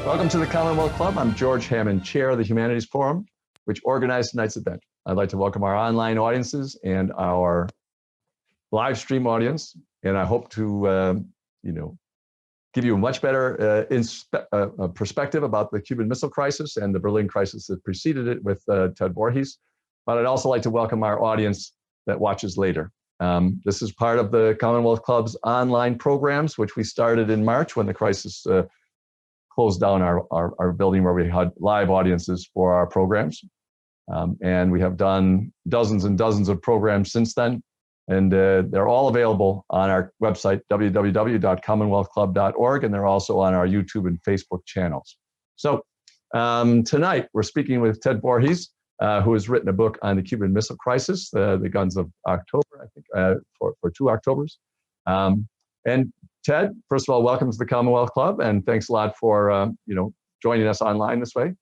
Welcome to the Commonwealth Club. I'm George Hammond, Chair of the Humanities Forum, which organized tonight's event. I'd like to welcome our online audiences and our live stream audience, and I hope to, give you a much better perspective about the Cuban Missile Crisis and the Berlin crisis that preceded it with Ted Voorhees. But I'd also like to welcome our audience that watches later. This is part of the Commonwealth Club's online programs, which we started in March when the crisis closed down our building where we had live audiences for our programs. And we have done dozens and dozens of programs since then. And they're all available on our website, www.commonwealthclub.org, and they're also on our YouTube and Facebook channels. So tonight we're speaking with Ted Voorhees, who has written a book on the Cuban Missile Crisis, the Guns of October, I think, for 2 Octobers. And Ted, first of all, welcome to the Commonwealth Club, and thanks a lot for joining us online this way.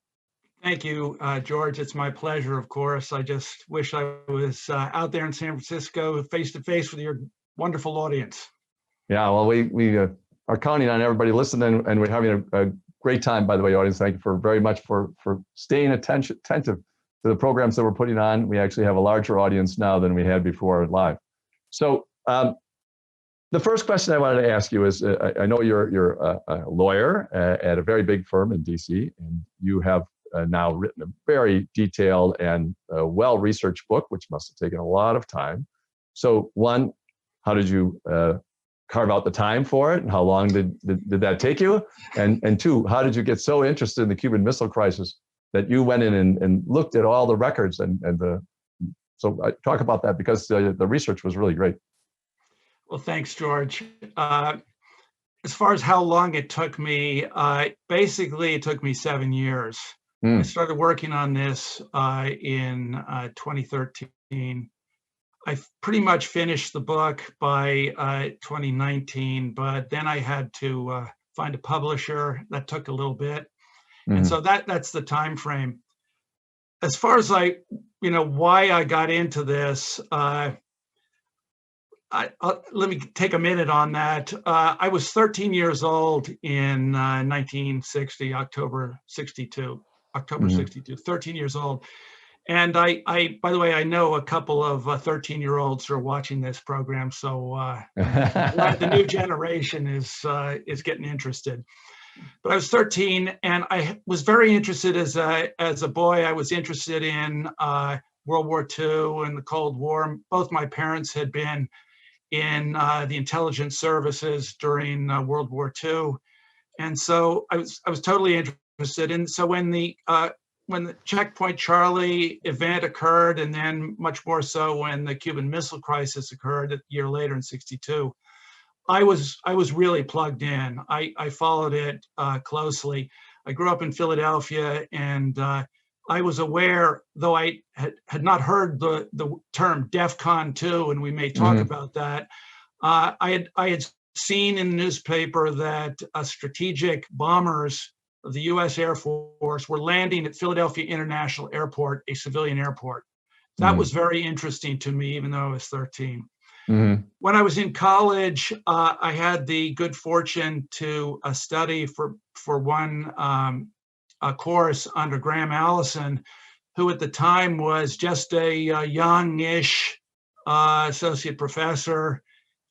Thank you, George. It's my pleasure, of course. I just wish I was out there in San Francisco, face to face with your wonderful audience. Yeah, well, we are counting on everybody listening, and we're having a great time, by the way, audience. Thank you very much for staying attentive to the programs that we're putting on. We actually have a larger audience now than we had before live. So the first question I wanted to ask you is, I know you're a lawyer at a very big firm in DC, and you have now written a very detailed and well-researched book, which must have taken a lot of time. So one, how did you carve out the time for it, and how long did that take you? And two, how did you get so interested in the Cuban Missile Crisis that you went in and looked at all the records so talk about that, because the research was really great. Well, thanks, George. As far as how long it took me, basically it took me 7 years. I started working on this in 2013. I pretty much finished the book by 2019, but then I had to find a publisher. That took a little bit. And so that's the time frame. As far as why I got into this, let me take a minute on that. I was 13 years old in 1960, October 62, 13 years old. And I, by the way, I know a couple of 13-year-olds who are watching this program, so glad the new generation is getting interested. But I was 13, and I was very interested as a boy. I was interested in World War II and the Cold War. Both my parents had been in the intelligence services during World War II, and so I was totally interested. And so when the Checkpoint Charlie event occurred, and then much more so when the Cuban Missile Crisis occurred a year later in '62, I was really plugged in. I followed it closely. I grew up in Philadelphia, and I was aware, though I had not heard the term DEFCON 2, and we may talk about that. I had seen in the newspaper that strategic bombers of the U.S. Air Force were landing at Philadelphia International Airport, a civilian airport. That was very interesting to me, even though I was 13. When I was in college, I had the good fortune to study for one a course under Graham Allison, who at the time was just a youngish associate professor.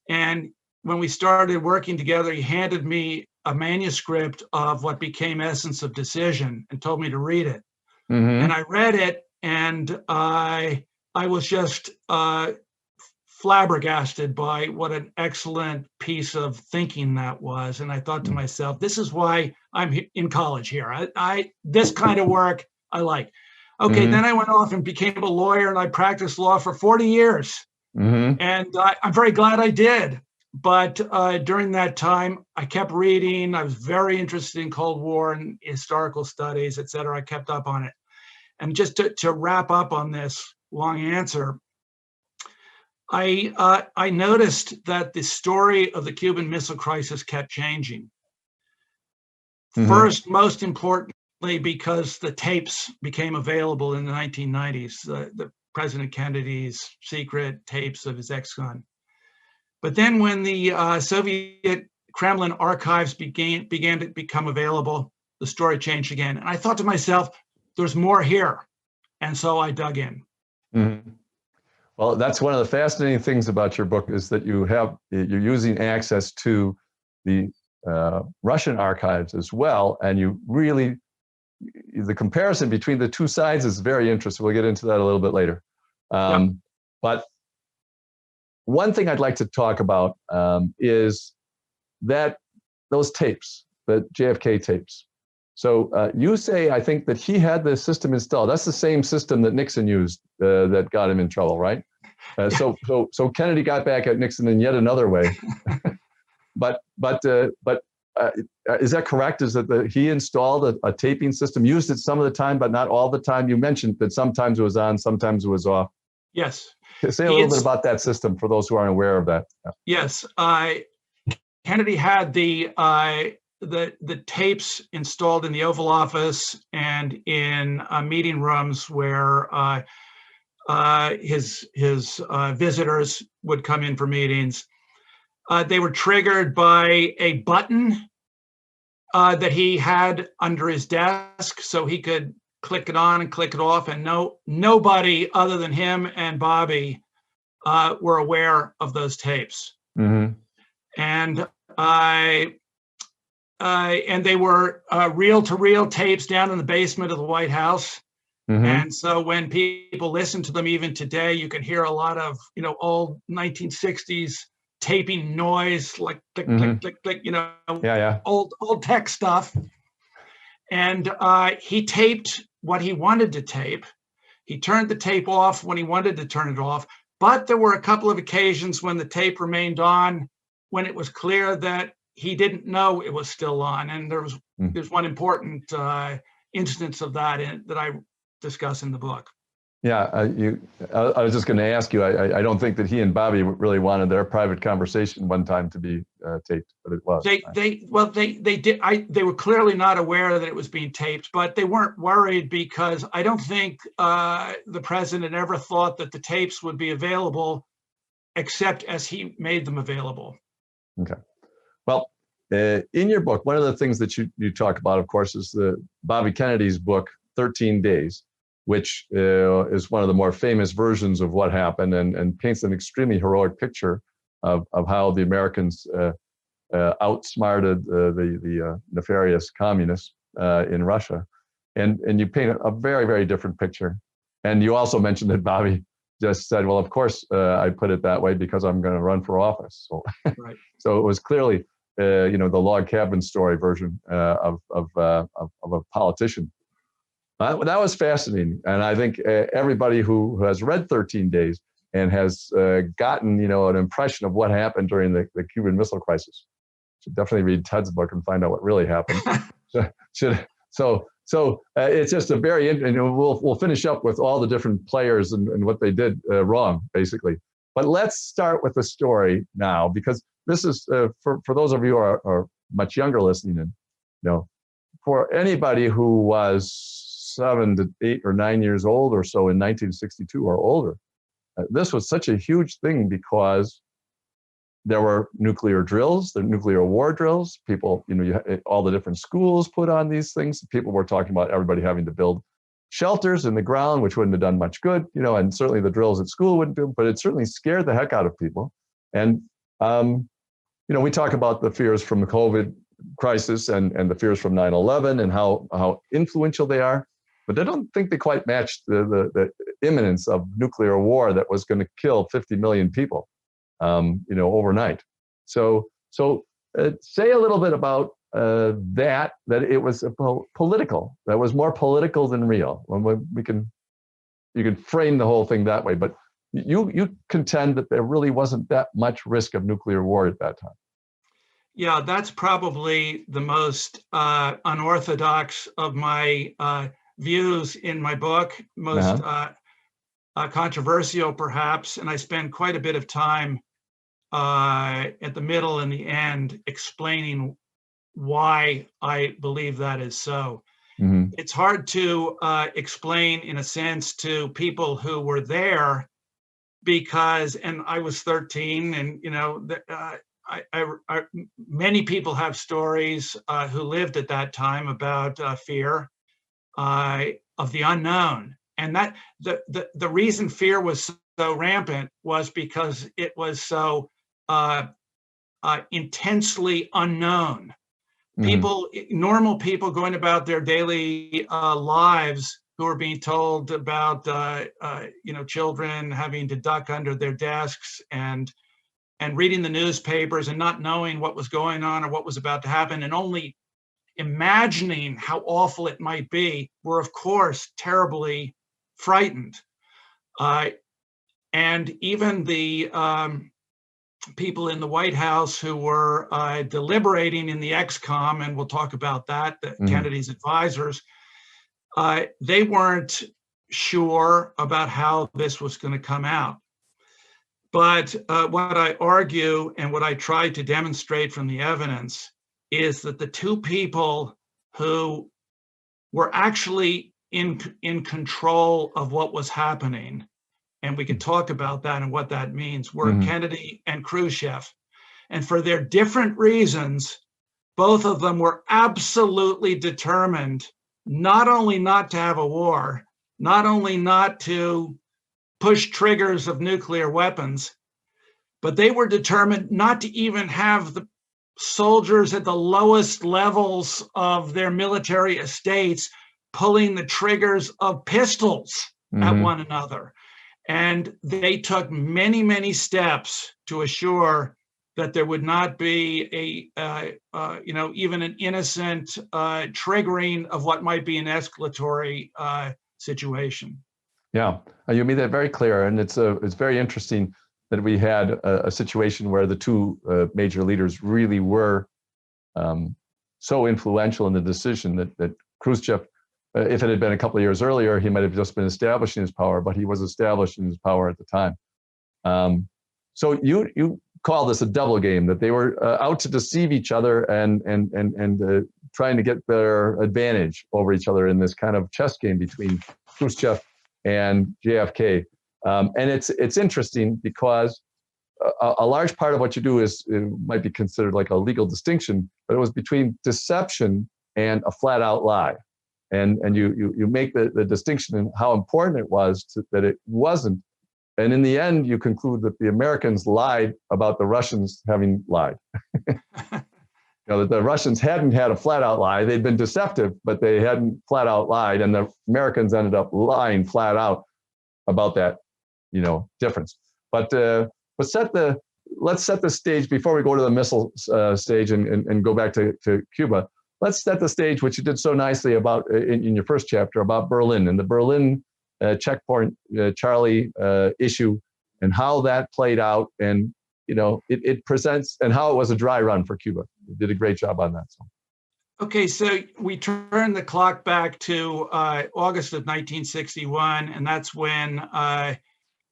And when we started working together, he handed me a manuscript of what became Essence of Decision and told me to read it. And I read it, and I was just flabbergasted by what an excellent piece of thinking that was. And I thought to myself, this is why I'm in college here. This kind of work I like. Okay, then I went off and became a lawyer, and I practiced law for 40 years. And I'm very glad I did. But during that time, I kept reading. I was very interested in Cold War and historical studies, et cetera. I kept up on it. And just to wrap up on this long answer, I noticed that the story of the Cuban Missile Crisis kept changing. First, most importantly, because the tapes became available in the 1990s, the President Kennedy's secret tapes of his ex-con. But then when the Soviet Kremlin archives began to become available, the story changed again. And I thought to myself, there's more here. And so I dug in. Mm-hmm. Well, that's one of the fascinating things about your book is that you're using access to the Russian archives as well. And you really, the comparison between the two sides is very interesting. We'll get into that a little bit later. Yep. But one thing I'd like to talk about is that those tapes, the JFK tapes. So you say, I think, that he had the system installed. That's the same system that Nixon used that got him in trouble, right? So Kennedy got back at Nixon in yet another way. but is that correct? Is that he installed a taping system, used it some of the time, but not all the time? You mentioned that sometimes it was on, sometimes it was off. Yes. Say a little bit about that system for those who aren't aware of that. Yes. Kennedy had the tapes installed in the Oval Office and in meeting rooms where his visitors would come in for meetings. They were triggered by a button that he had under his desk, so he could click it on and click it off, and nobody other than him and Bobby were aware of those tapes. Mm-hmm. And they were reel-to-reel tapes down in the basement of the White House. Mm-hmm. And so when people listen to them even today, you can hear a lot of, old 1960s taping noise, like click, mm-hmm. click, click, click, old tech stuff. And he taped what he wanted to tape. He turned the tape off when he wanted to turn it off. But there were a couple of occasions when the tape remained on, when it was clear that he didn't know it was still on. And there's one important instance of that that I discuss in the book. Yeah, I was just going to ask you, I don't think that he and Bobby really wanted their private conversation one time to be taped, but it was. They did. They were clearly not aware that it was being taped, but they weren't worried because I don't think the president ever thought that the tapes would be available, except as he made them available. Okay. Well, in your book, one of the things that you talk about, of course, is the Bobby Kennedy's book, 13 Days, which is one of the more famous versions of what happened and paints an extremely heroic picture of how the Americans outsmarted the nefarious communists in Russia. And you paint a very, very different picture. And you also mentioned that Bobby just said, well, of course, I put it that way because I'm going to run for office. So, right. So it was clearly, the log cabin story version of a politician. That was fascinating. And I think everybody who has read 13 Days and has gotten, an impression of what happened during the Cuban Missile Crisis should definitely read Ted's book and find out what really happened. So it's just a very, we'll finish up with all the different players and what they did wrong, basically. But let's start with the story now, because this is, for those of you who are much younger listening, and for anybody who was 7 to 8 or 9 years old or so in 1962 or older, this was such a huge thing because there were nuclear drills, the nuclear war drills. People, all the different schools put on these things. People were talking about everybody having to build shelters in the ground, which wouldn't have done much good, and certainly the drills at school wouldn't do, but it certainly scared the heck out of people. And, we talk about the fears from the COVID crisis and the fears from 9/11 and how influential they are, but I don't think they quite matched the imminence of nuclear war that was going to kill 50 million people, overnight. So say a little bit about that it was political, that was more political than real. You can frame the whole thing that way, but you contend that there really wasn't that much risk of nuclear war at that time. Yeah, that's probably the most unorthodox of my views in my book, most controversial perhaps, and I spend quite a bit of time at the middle and the end explaining why I believe that is so. Mm-hmm. It's hard to explain in a sense to people who were there because, and I was 13 and, many people have stories who lived at that time about fear of the unknown, and that the reason fear was so rampant was because it was so intensely unknown. People, normal people going about their daily lives who were being told about, children having to duck under their desks and reading the newspapers and not knowing what was going on or what was about to happen and only imagining how awful it might be, were of course terribly frightened. And even the people in the White House who were deliberating in the XCOM, and we'll talk about that, Kennedy's advisors, they weren't sure about how this was going to come out. But what I argue and what I try to demonstrate from the evidence is that the two people who were actually in control of what was happening, and we can talk about that and what that means, were Kennedy and Khrushchev. And for their different reasons, both of them were absolutely determined not only not to have a war, not only not to push triggers of nuclear weapons, but they were determined not to even have the soldiers at the lowest levels of their military estates pulling the triggers of pistols at one another. And they took many, many steps to assure that there would not be even an innocent triggering of what might be an escalatory situation. Yeah, you made that very clear, and it's very interesting that we had a situation where the two major leaders really were so influential in the decision that Khrushchev, if it had been a couple of years earlier, he might have just been establishing his power, but he was establishing his power at the time. So you call this a double game, that they were out to deceive each other and trying to get their advantage over each other in this kind of chess game between Khrushchev and JFK. And it's interesting because a large part of what you do might be considered like a legal distinction, but it was between deception and a flat out lie. And you make the distinction in how important it was that it wasn't. And in the end, you conclude that the Americans lied about the Russians having lied. That the Russians hadn't had a flat out lie. They'd been deceptive, but they hadn't flat out lied. And the Americans ended up lying flat out about that, difference. But let's set the stage before we go to the missile stage and go back to Cuba. Let's set the stage, which you did so nicely about in your first chapter, about Berlin and the Berlin checkpoint Charlie issue and how that played out, and it presents, and how it was a dry run for Cuba. You did a great job on that. So. Okay, so we turn the clock back to August of 1961, and that's when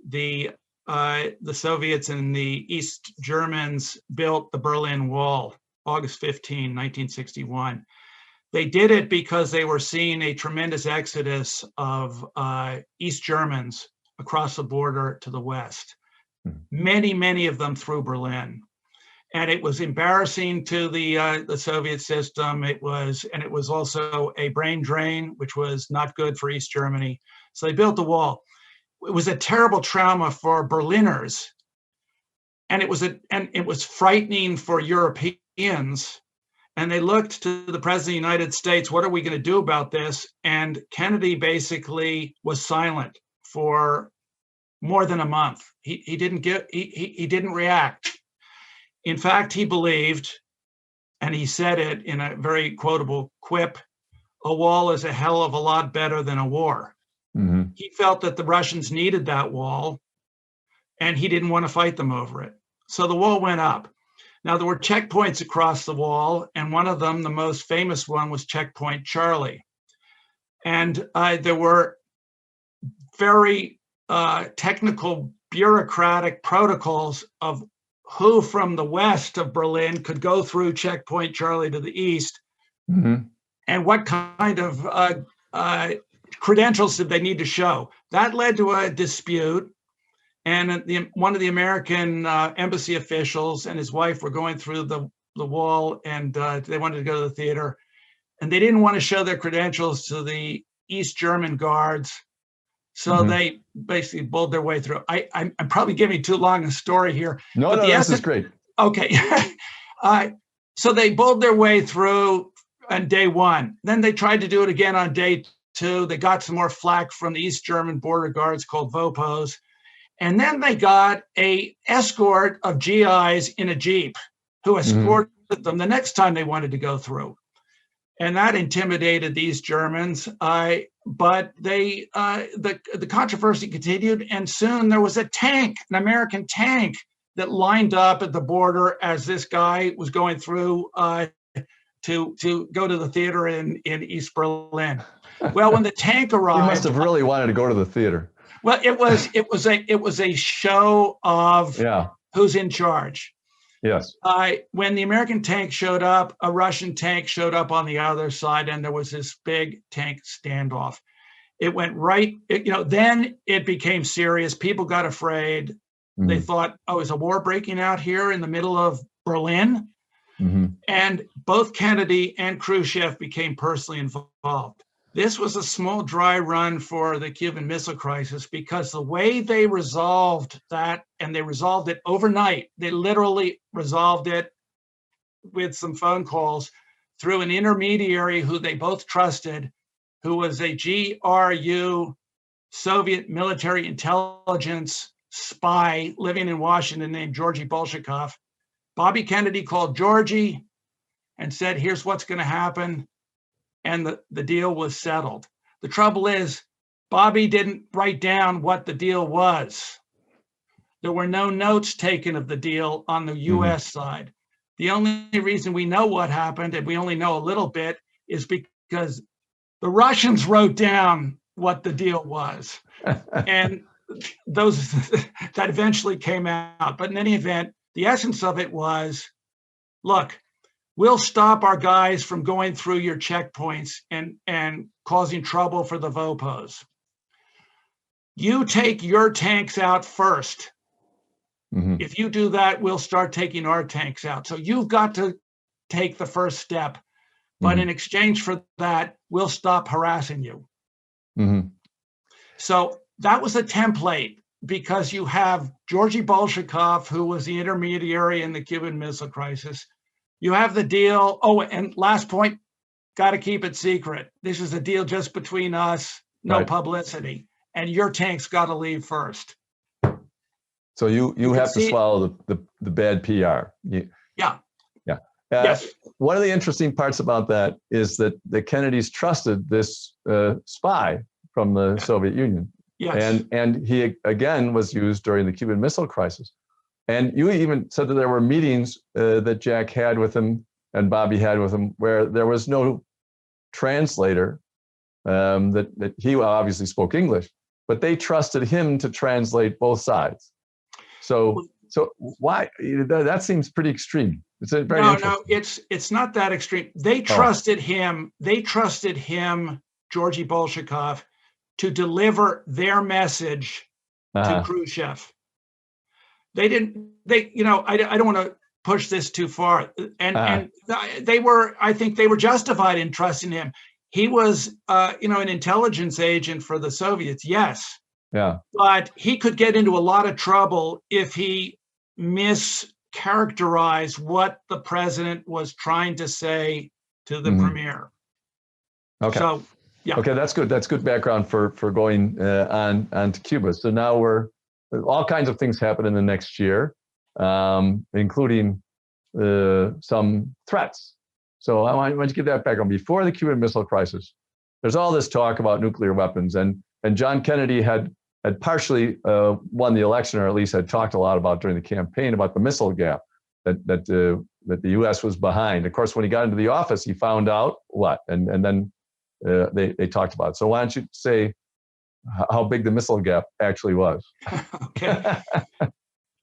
the Soviets and the East Germans built the Berlin Wall, August 15, 1961. They did it because they were seeing a tremendous exodus of East Germans across the border to the West. Many, many of them through Berlin. And it was embarrassing to the Soviet system. It was also a brain drain, which was not good for East Germany. So they built the wall. It was a terrible trauma for Berliners, and it was frightening for Europeans. And they looked to the President of the United States. What are we going to do about this? And Kennedy basically was silent for more than a month. He didn't react. In fact, he believed, and he said it in a very quotable quip, a wall is a hell of a lot better than a war. Mm-hmm. He felt that the Russians needed that wall, and he didn't want to fight them over it. So the wall went up. Now, there were checkpoints across the wall, and one of them, the most famous one, was Checkpoint Charlie. And there were very technical, bureaucratic protocols of who from the west of Berlin could go through Checkpoint Charlie to the east, and what kind of credentials did they need to show. That led to a dispute, And one of the American embassy officials and his wife were going through the wall, and they wanted to go to the theater. And they didn't want to show their credentials to the East German guards. So they basically bowled their way through. I'm probably giving too long a story here. No, this is great. Okay. So they bowled their way through on day one. Then they tried to do it again on day two. They got some more flack from the East German border guards called VOPOs. And then they got a escort of GIs in a Jeep who escorted them the next time they wanted to go through. And that intimidated these Germans. But the controversy continued, and soon there was a tank, an American tank, that lined up at the border as this guy was going through to go to the theater in East Berlin. Well, when the tank arrived, he must have really wanted to go to the theater. Well, it was a show of who's in charge. Yes. When the American tank showed up, a Russian tank showed up on the other side, and there was this big tank standoff. It went right, then it became serious. People got afraid. They thought, oh, is a war breaking out here in the middle of Berlin? And both Kennedy and Khrushchev became personally involved. This was a small dry run for the Cuban Missile Crisis, because the way they resolved that, and they resolved it overnight, they literally resolved it with some phone calls through an intermediary who they both trusted, who was a GRU Soviet military intelligence spy living in Washington named Georgy Bolshakov. Bobby Kennedy called Georgy and said, here's what's going to happen. And the deal was settled. The trouble is, Bobby didn't write down what the deal was. There were no notes taken of the deal on the US side. The only reason we know what happened, and we only know a little bit, is because the Russians wrote down what the deal was. And that eventually came out. But in any event, the essence of it was, look, we'll stop our guys from going through your checkpoints and causing trouble for the VOPOs. You take your tanks out first. If you do that, we'll start taking our tanks out. So you've got to take the first step. But in exchange for that, we'll stop harassing you. So that was a template, because you have Georgy Bolshakov, who was the intermediary in the Cuban Missile Crisis. You have the deal. Oh, and last point, got to keep it secret. This is a deal just between us, no publicity. And your tank's got to leave first. So you have to swallow the bad PR. Yeah. Yes. One of the interesting parts about that is that the Kennedys trusted this spy from the Soviet Union. Yes. And he, again, was used during the Cuban Missile Crisis. And you even said that there were meetings that Jack had with him and Bobby had with him where there was no translator, that he obviously spoke English, but they trusted him to translate both sides. So why? That seems pretty extreme. It's very interesting. No, it's not that extreme. They trusted him. They trusted him, Georgy Bolshakov, to deliver their message to Khrushchev. I don't want to push this too far. And I think they were justified in trusting him. He was, an intelligence agent for the Soviets, yes. Yeah. But he could get into a lot of trouble if he mischaracterized what the president was trying to say to the premier. Okay. So, yeah. Okay, that's good. That's good background for going on to Cuba. So now all kinds of things happen in the next year, including some threats. So I want to give that background. Before the Cuban Missile Crisis, there's all this talk about nuclear weapons, and John Kennedy had partially won the election, or at least had talked a lot about during the campaign about the missile gap that the U.S. was behind. Of course, when he got into the office, he found out what, and then they talked about it. So why don't you say how big the missile gap actually was? Okay.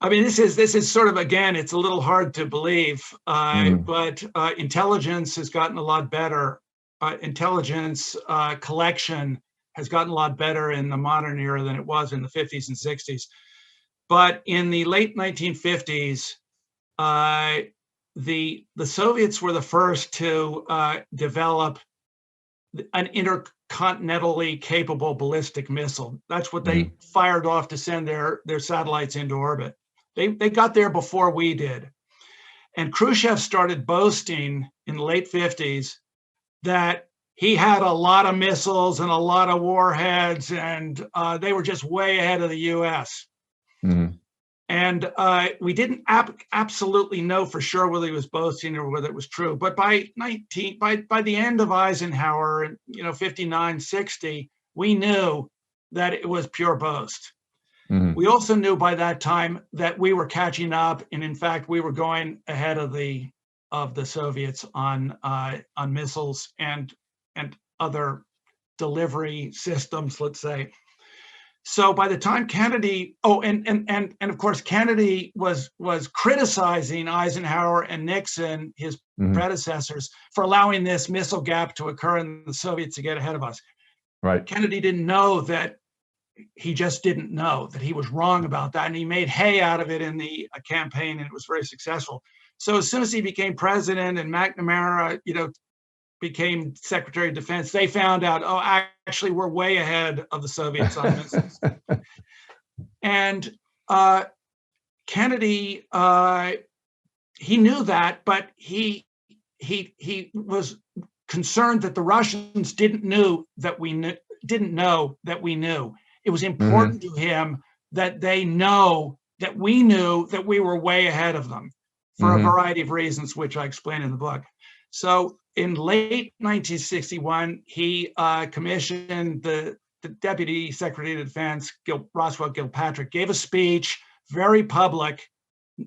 I mean, this is sort of, again, it's a little hard to believe, but intelligence has gotten a lot better. Intelligence collection has gotten a lot better in the modern era than it was in the 50s and 60s. But in the late 1950s, the Soviets were the first to develop an intercontinentally capable ballistic missile. That's what they fired off to send their satellites into orbit. They got there before we did. And Khrushchev started boasting in the late 50s that he had a lot of missiles and a lot of warheads, and they were just way ahead of the US. Mm-hmm. And we didn't absolutely know for sure whether he was boasting or whether it was true. But by the end of Eisenhower, 59, 60, we knew that it was pure boast. Mm-hmm. We also knew by that time that we were catching up, and in fact, we were going ahead of the Soviets on missiles and other delivery systems, let's say. So by the time Kennedy, and of course Kennedy was criticizing Eisenhower and Nixon, his predecessors, for allowing this missile gap to occur and the Soviets to get ahead of us. Right. Kennedy didn't know that. He just didn't know that he was wrong about that, and he made hay out of it in the campaign, and it was very successful. So as soon as he became president and McNamara, became Secretary of Defense, they found out, actually, we're way ahead of the Soviets on missiles. And Kennedy, he knew that, but he was concerned that the Russians didn't know that we knew. It was important to him that they know that we knew that we were way ahead of them for a variety of reasons, which I explain in the book. So in late 1961, he commissioned the Deputy Secretary of Defense, Roswell Gilpatrick, gave a speech, very public,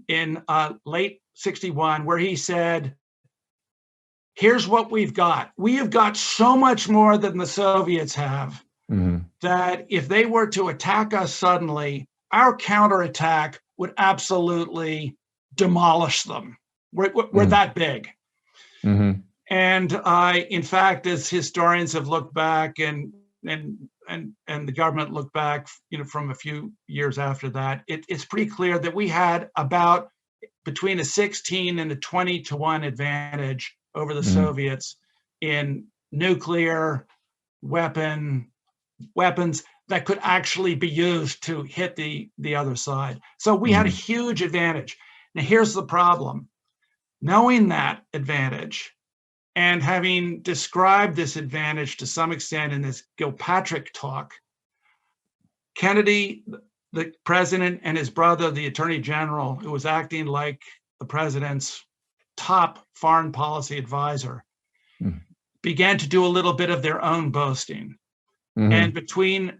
in late 61, where he said, here's what we've got. We have got so much more than the Soviets have, that if they were to attack us suddenly, our counterattack would absolutely demolish them. We're that big. And in fact, as historians have looked back and the government looked back, from a few years after that, it's pretty clear that we had about between a 16 and a 20-to-1 advantage over the Soviets in nuclear weapons that could actually be used to hit the other side. So we had a huge advantage. Now here's the problem. Knowing that advantage and having described this advantage to some extent in this Gilpatrick talk, Kennedy, the president, and his brother, the attorney general, who was acting like the president's top foreign policy advisor, began to do a little bit of their own boasting. And between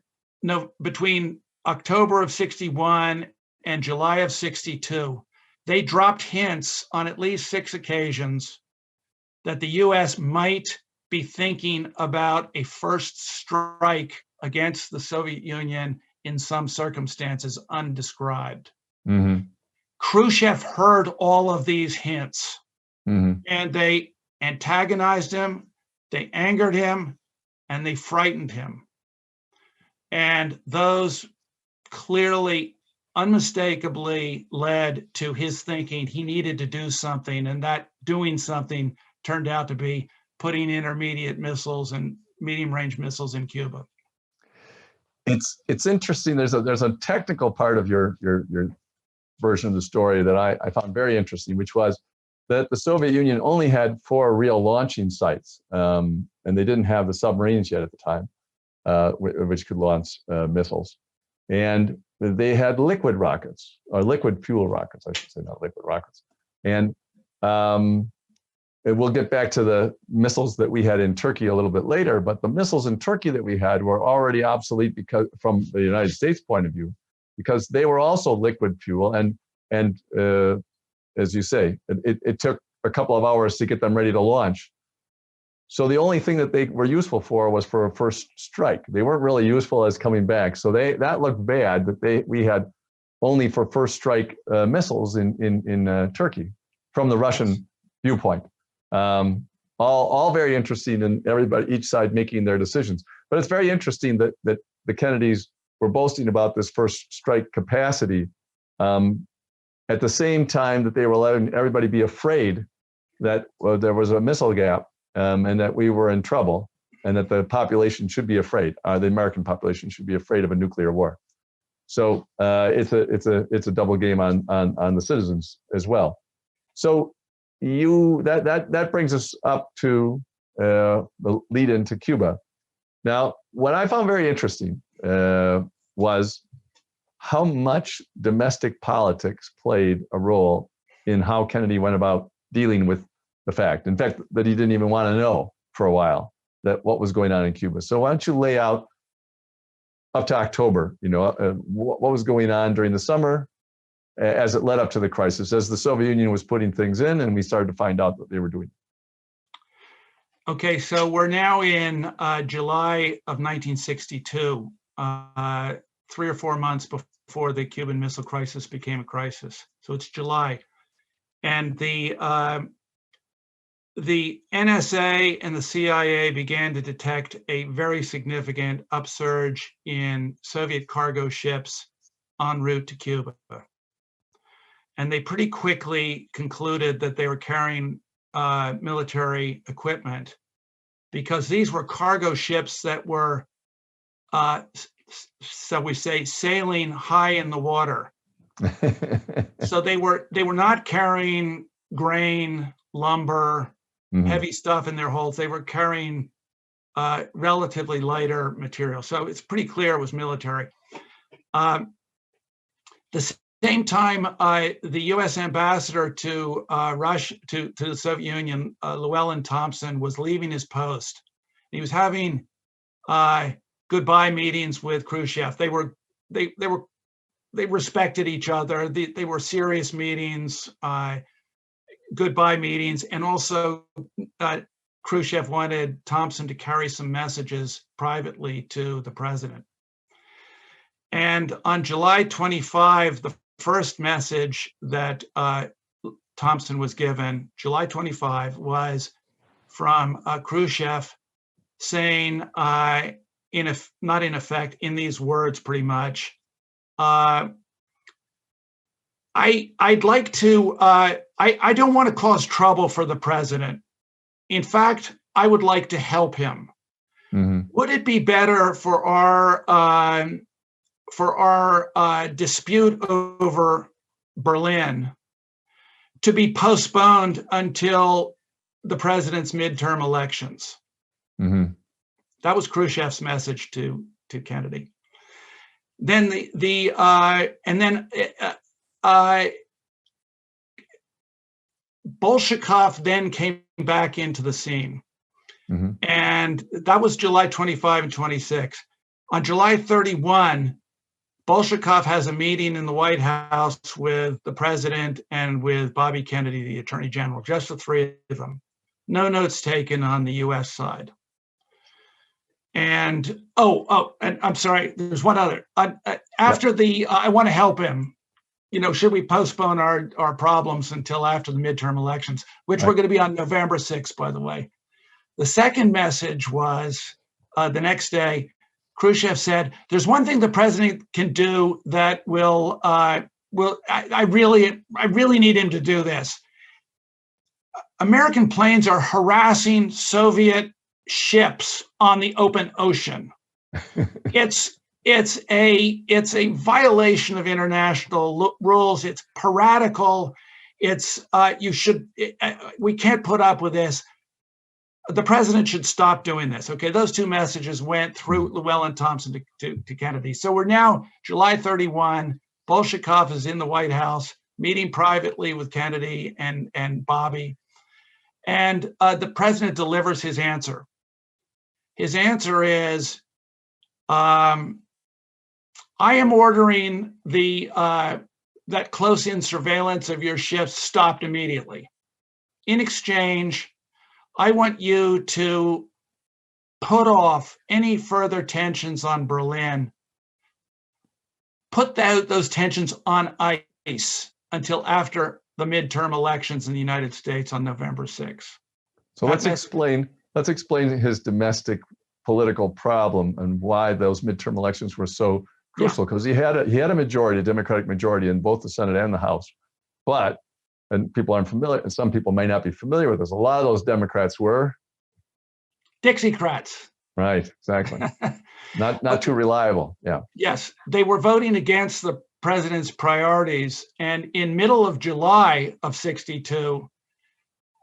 October of 61 and July of 62, they dropped hints on at least 6 occasions that the US might be thinking about a first strike against the Soviet Union in some circumstances undescribed. Khrushchev heard all of these hints, and they antagonized him, they angered him, and they frightened him. And those clearly, unmistakably led to his thinking he needed to do something, and that doing something turned out to be putting intermediate missiles and medium-range missiles in Cuba. It's interesting. There's a technical part of your version of the story that I found very interesting, which was that the Soviet Union only had 4 real launching sites, and they didn't have the submarines yet at the time, which could launch missiles. And they had liquid rockets, or liquid fuel rockets, I should say, not liquid rockets. And we'll get back to the missiles that we had in Turkey a little bit later, but the missiles in Turkey that we had were already obsolete because, from the United States point of view, because they were also liquid fuel. And as you say, it took a couple of hours to get them ready to launch. So the only thing that they were useful for was for a first strike. They weren't really useful as coming back. So that looked bad, that we had only for first strike missiles in Turkey from the Russian viewpoint. All very interesting, and each side making their decisions. But it's very interesting that the Kennedys were boasting about this first strike capacity at the same time that they were letting everybody be afraid that there was a missile gap, and that we were in trouble, and that the population should be afraid. The American population should be afraid of a nuclear war. So it's a double game on the citizens as well. So that brings us up to the lead into Cuba. Now, what I found very interesting was how much domestic politics played a role in how Kennedy went about dealing with the fact. In fact, that he didn't even want to know for a while that what was going on in Cuba. So why don't you lay out up to October, what was going on during the summer as it led up to the crisis, as the Soviet Union was putting things in and we started to find out what they were doing. Okay, so we're now in July of 1962, 3 or 4 months before the Cuban Missile Crisis became a crisis. So it's July. And the NSA and the CIA began to detect a very significant upsurge in Soviet cargo ships en route to Cuba. And they pretty quickly concluded that they were carrying military equipment, because these were cargo ships that were, so we say, sailing high in the water. So they were not carrying grain, lumber, heavy stuff in their holds. They were carrying relatively lighter material. So it's pretty clear it was military. The same time, the U.S. ambassador to Russia, to the Soviet Union, Llewellyn Thompson, was leaving his post. He was having goodbye meetings with Khrushchev. They respected each other. They were serious meetings, goodbye meetings, and also Khrushchev wanted Thompson to carry some messages privately to the president. And on July 25, the first message that Thompson was given, July 25, was from Khrushchev saying, not in effect, in these words pretty much, I'd like to, I don't want to cause trouble for the president. In fact, I would like to help him. Would it be better for our dispute over Berlin to be postponed until the president's midterm elections? That was Khrushchev's message to Kennedy. Then Bolshakov then came back into the scene. And that was July 25 and 26. On July 31, Bolshakov has a meeting in the White House with the president and with Bobby Kennedy, the attorney general, just the three of them. No notes taken on the US side. And, and I'm sorry, there's one other. After the, I want to help him, should we postpone our problems until after the midterm elections, which were going to be on November 6th, by the way. The second message was the next day, Khrushchev said, there's one thing the president can do that I really need him to do this. American planes are harassing Soviet ships on the open ocean. It's a violation of international rules. It's piratical. We can't put up with this. The president should stop doing this. Okay, those two messages went through Llewellyn Thompson to Kennedy. So we're now July 31. Bolshakov is in the White House, meeting privately with Kennedy and Bobby. And the president delivers his answer. His answer is, I am ordering that close-in surveillance of your ships stopped immediately. In exchange, I want you to put off any further tensions on Berlin, put those tensions on ice until after the midterm elections in the United States on November 6th. So let's explain his domestic political problem and why those midterm elections were so crucial because he had a majority, a Democratic majority in both the Senate and the House. But, and people aren't familiar, and some people may not be familiar with this, a lot of those Democrats were Dixiecrats. right, exactly. Not too reliable. Yeah. Yes, they were voting against the president's priorities. And in middle of July of 62,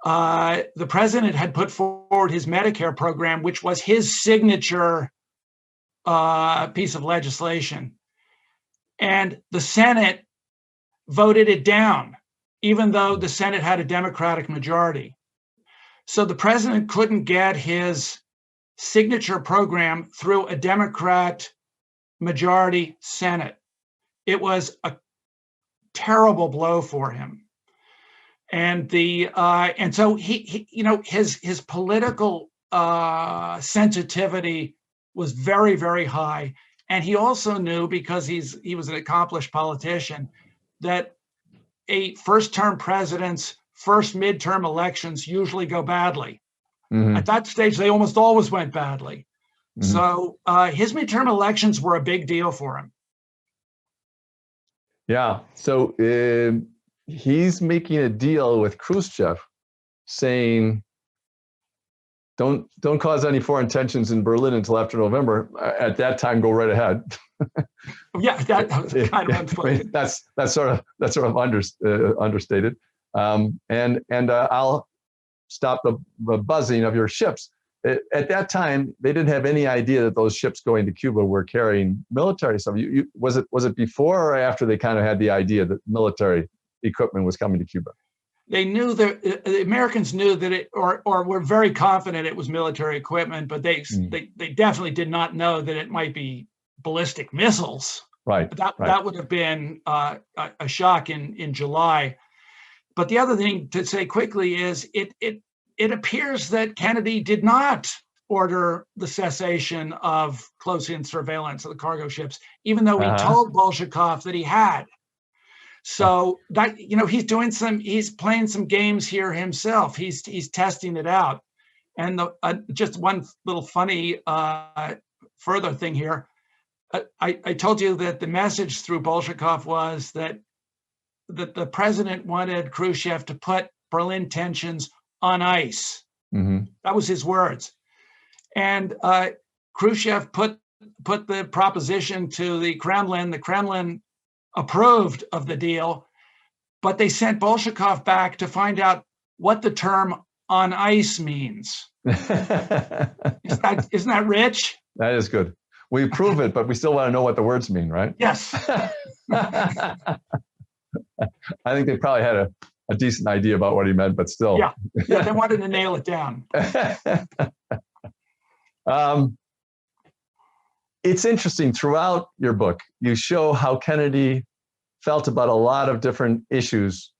the president had put forward his Medicare program, which was his signature piece of legislation. And the Senate voted it down, even though the Senate had a Democratic majority. So the president couldn't get his signature program through a Democrat majority Senate. It was a terrible blow for him. And so he his political sensitivity was very, very high. And he also knew, because he was an accomplished politician, that a first-term president's first midterm elections usually go badly. Mm-hmm. At that stage, they almost always went badly. Mm-hmm. So his midterm elections were a big deal for him. Yeah. So he's making a deal with Khrushchev, saying, "Don't cause any foreign tensions in Berlin until after November. At that time, go right ahead." Yeah, that was kind of unfunny. That's sort of understated. And I'll stop the buzzing of your ships. At that time, they didn't have any idea that those ships going to Cuba were carrying military stuff. Was it before or after they kind of had the idea that military equipment was coming to Cuba? They knew that the Americans knew that it, or were very confident it was military equipment, but they definitely did not know that it might be ballistic missiles. Right. That would have been a shock in July. But the other thing to say quickly is it appears that Kennedy did not order the cessation of close-in surveillance of the cargo ships, even though he told Bolshakov that he had. So that, he's playing some games here himself. He's testing it out. And just one little funny further thing here. I told you that the message through Bolshakov was that the president wanted Khrushchev to put Berlin tensions on ice. Mm-hmm. That was his words. And Khrushchev put the proposition to the Kremlin. The Kremlin approved of the deal, but they sent Bolshakov back to find out what the term "on ice" means. Isn't that rich? That is good. We approve it, but we still want to know what the words mean, right? Yes. I think they probably had a decent idea about what he meant, but still. Yeah, they wanted to nail it down. It's interesting, throughout your book, you show how Kennedy felt about a lot of different issues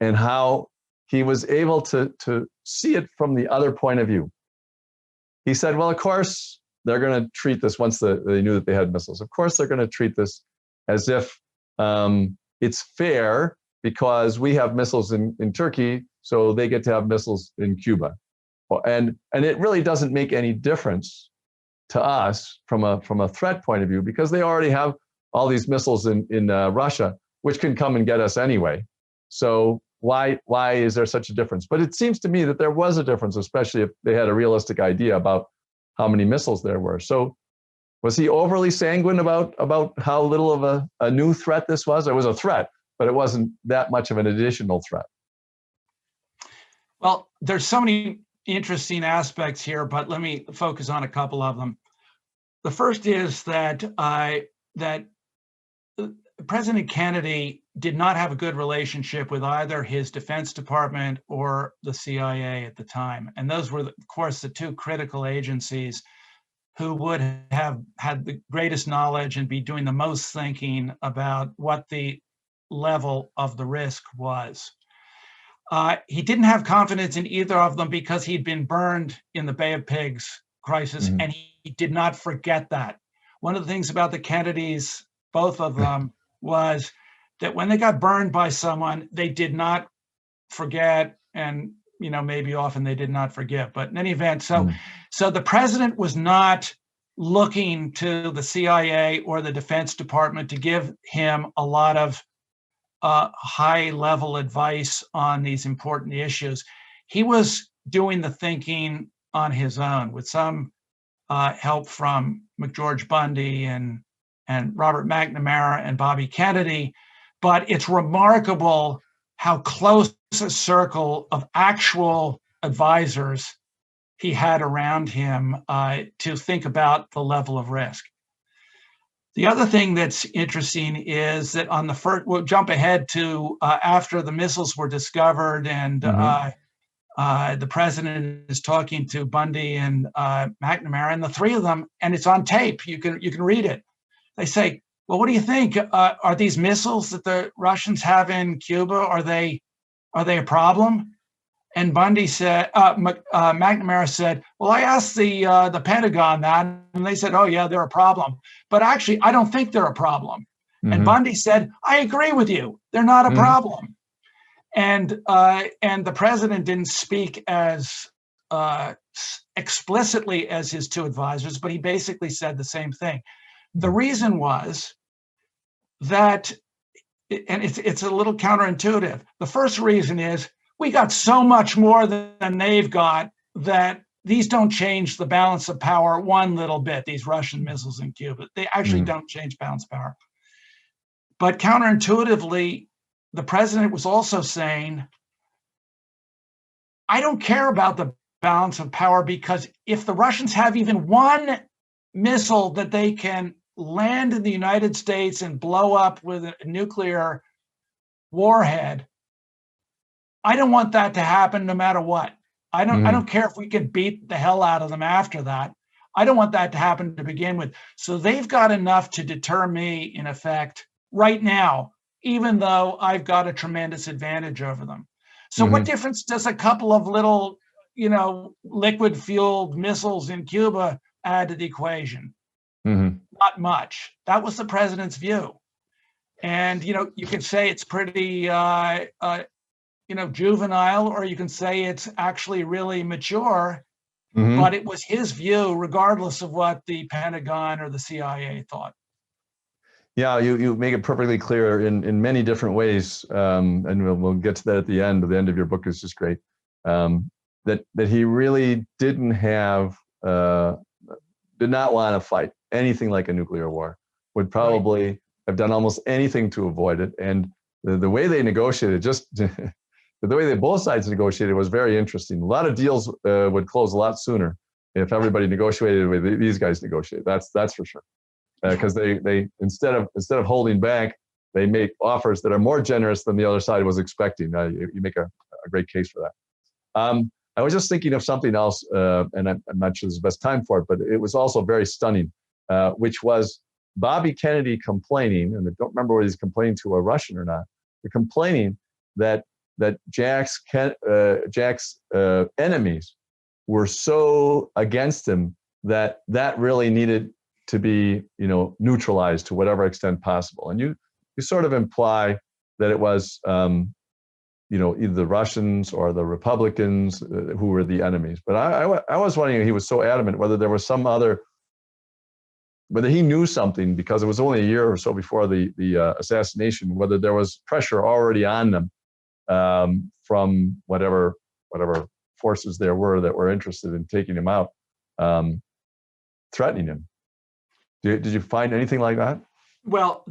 and how he was able to see it from the other point of view. He said, well, of course, they're going to treat this, once they knew that they had missiles, of course, they're going to treat this as if it's fair because we have missiles in Turkey, so they get to have missiles in Cuba. And it really doesn't make any difference to us from a threat point of view, because they already have all these missiles in Russia, which can come and get us anyway. So why is there such a difference? But it seems to me that there was a difference, especially if they had a realistic idea about how many missiles there were. So was he overly sanguine about how little of a new threat this was? It was a threat, but it wasn't that much of an additional threat. Well, there's so many interesting aspects here, but let me focus on a couple of them. The first is that President Kennedy did not have a good relationship with either his Defense Department or the CIA at the time. And those were, of course, the two critical agencies who would have had the greatest knowledge and be doing the most thinking about what the level of the risk was. He didn't have confidence in either of them because he'd been burned in the Bay of Pigs crisis, mm-hmm. and he did not forget that. One of the things about the Kennedys, both of them, was that when they got burned by someone, they did not forget, and maybe often they did not forgive. But in any event, so the president was not looking to the CIA or the Defense Department to give him a lot of high-level advice on these important issues. He was doing the thinking on his own with some help from McGeorge Bundy and Robert McNamara and Bobby Kennedy. But it's remarkable how close a circle of actual advisors he had around him to think about the level of risk. The other thing that's interesting is that on the first, we'll jump ahead to after the missiles were discovered, and the president is talking to Bundy and McNamara, and the three of them, and it's on tape. You can read it. They say, "Well, what do you think? Are these missiles that the Russians have in Cuba, are they a problem?" And Bundy said, McNamara said, "Well, I asked the Pentagon that, and they said, oh yeah, they're a problem. But actually, I don't think they're a problem." And Bundy said, "I agree with you. They're not a problem." And the president didn't speak as explicitly as his two advisors, but he basically said the same thing. The reason was that, and it's a little counterintuitive. The first reason is we got so much more than they've got that these don't change the balance of power one little bit, these Russian missiles in Cuba. They actually don't change balance of power. But counterintuitively, the president was also saying, I don't care about the balance of power, because if the Russians have even one missile that they can land in the United States and blow up with a nuclear warhead, I don't want that to happen no matter what. I don't care if we can beat the hell out of them after that. I don't want that to happen to begin with. So they've got enough to deter me, in effect, right now, even though I've got a tremendous advantage over them. So what difference does a couple of little, liquid fueled missiles in Cuba add to the equation? Not much. That was the president's view. And, you can say it's pretty, juvenile, or you can say it's actually really mature, but it was his view, regardless of what the Pentagon or the CIA thought. Yeah, you make it perfectly clear in many different ways, and we'll get to that at the end. The end of your book is just great. That he really did not want to fight anything like a nuclear war. Would probably have done almost anything to avoid it. And the way they negotiated, just the way that both sides negotiated, was very interesting. A lot of deals would close a lot sooner if everybody negotiated the way these guys negotiated. That's for sure. Because they instead of holding back, they make offers that are more generous than the other side was expecting. You make a great case for that. I was just thinking of something else, and I'm not sure this is the best time for it, but it was also very stunning, which was Bobby Kennedy complaining, and I don't remember whether he's complaining to a Russian or not, but complaining that Jack's enemies were so against him that really needed to be, neutralized to whatever extent possible. And you sort of imply that it was, either the Russians or the Republicans who were the enemies. But I was wondering, he was so adamant, whether there was some other, whether he knew something, because it was only a year or so before the assassination, whether there was pressure already on them from whatever forces there were that were interested in taking him out, threatening him. Did you find anything like that? Well,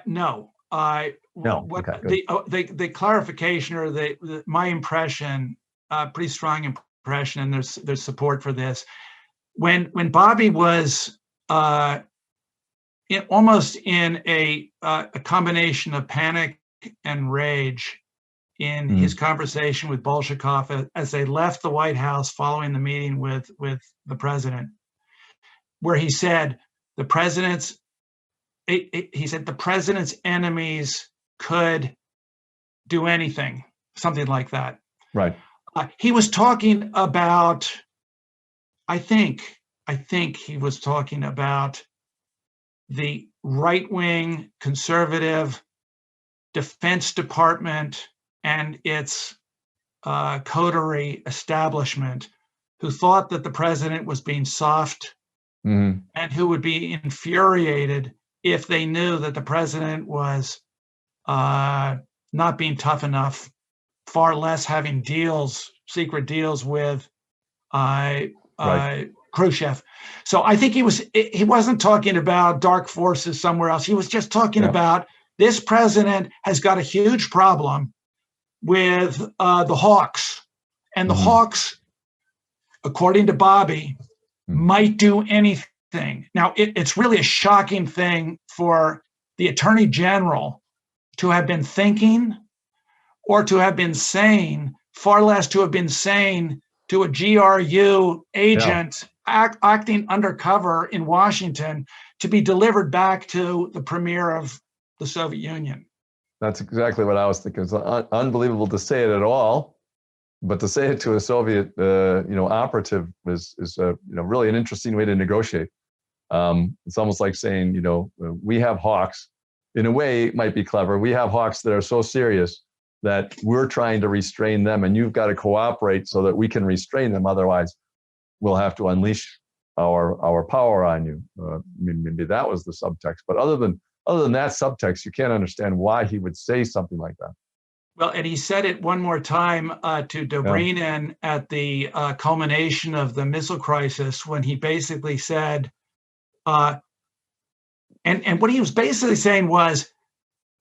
no. No. Okay, The clarification, or my impression, pretty strong impression, and there's support for this. When Bobby was almost in a combination of panic and rage in his conversation with Bolshakov as they left the White House following the meeting with the president, where he said the president's enemies could do anything, something like that. Right. He was talking about, I think he was talking about the right-wing conservative Defense Department and its coterie establishment, who thought that the president was being soft Mm-hmm. and who would be infuriated if they knew that the president was not being tough enough, far less having deals, secret deals with Khrushchev. So I think he wasn't talking about dark forces somewhere else. He was just talking about this president has got a huge problem with the hawks, and the hawks, according to Bobby, might do anything. Now, it's really a shocking thing for the attorney general to have been thinking or to have been saying, far less to have been saying to a GRU agent acting undercover in Washington to be delivered back to the premier of the Soviet Union. That's exactly what I was thinking. It's unbelievable to say it at all, but to say it to a Soviet, operative is really an interesting way to negotiate. It's almost like saying, we have hawks. In a way, it might be clever. We have hawks that are so serious that we're trying to restrain them, and you've got to cooperate so that we can restrain them. Otherwise, we'll have to unleash our power on you. Maybe that was the subtext. But other than that subtext, you can't understand why he would say something like that. Well, and he said it one more time to Dobrynin at the culmination of the missile crisis, when he basically said, and what he was basically saying was,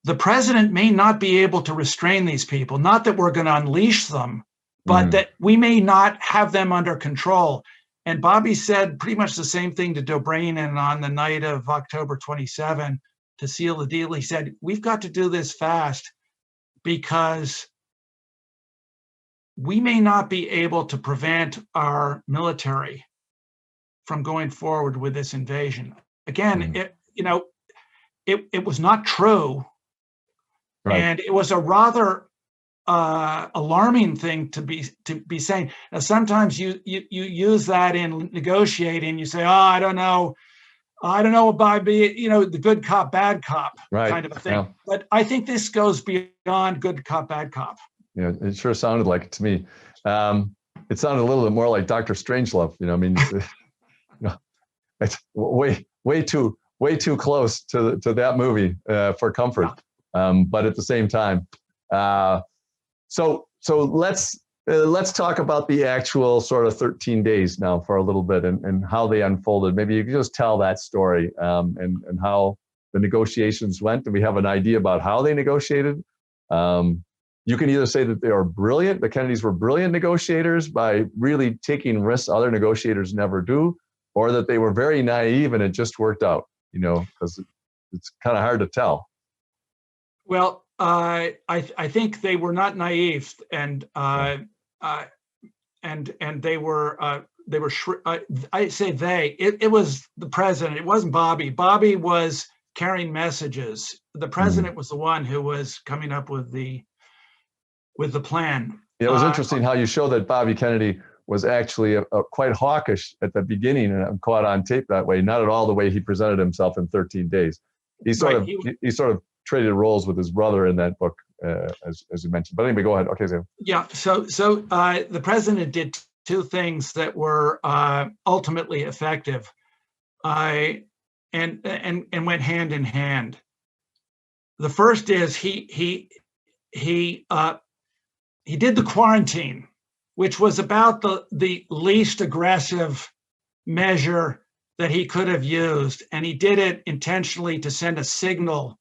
the president may not be able to restrain these people, not that we're going to unleash them, but that we may not have them under control. And Bobby said pretty much the same thing to Dobrynin on the night of October 27 to seal the deal. He said, we've got to do this fast because we may not be able to prevent our military from going forward with this invasion. Again, it was not true. Right. And it was a rather alarming thing to be saying. Now, sometimes you use that in negotiating. You say, "Oh, I don't know about the good cop, bad cop kind of a thing." Yeah. But I think this goes beyond good cop, bad cop. Yeah, it sure sounded like it to me. It sounded a little bit more like Dr. Strangelove. It's way too close to that movie for comfort. Yeah. But at the same time, so let's talk about the actual sort of 13 days now for a little bit and how they unfolded. Maybe you can just tell that story and how the negotiations went. And we have an idea about how they negotiated. You can either say that they are brilliant, the Kennedys were brilliant negotiators by really taking risks other negotiators never do, or that they were very naive and it just worked out, because it's kind of hard to tell. Well, I think they were not naive, and they were I say they. It was the president. It wasn't Bobby. Bobby was carrying messages. The president was the one who was coming up with the plan. Yeah, it was interesting how you show that Bobby Kennedy was actually quite hawkish at the beginning, and I'm caught on tape that way. Not at all the way he presented himself in 13 days. He sort of traded roles with his brother in that book, as you mentioned. But anyway, go ahead. Okay, Sam. Yeah. So the president did two things that were ultimately effective, and went hand in hand. The first is he did the quarantine, which was about the least aggressive measure that he could have used, and he did it intentionally to send a signal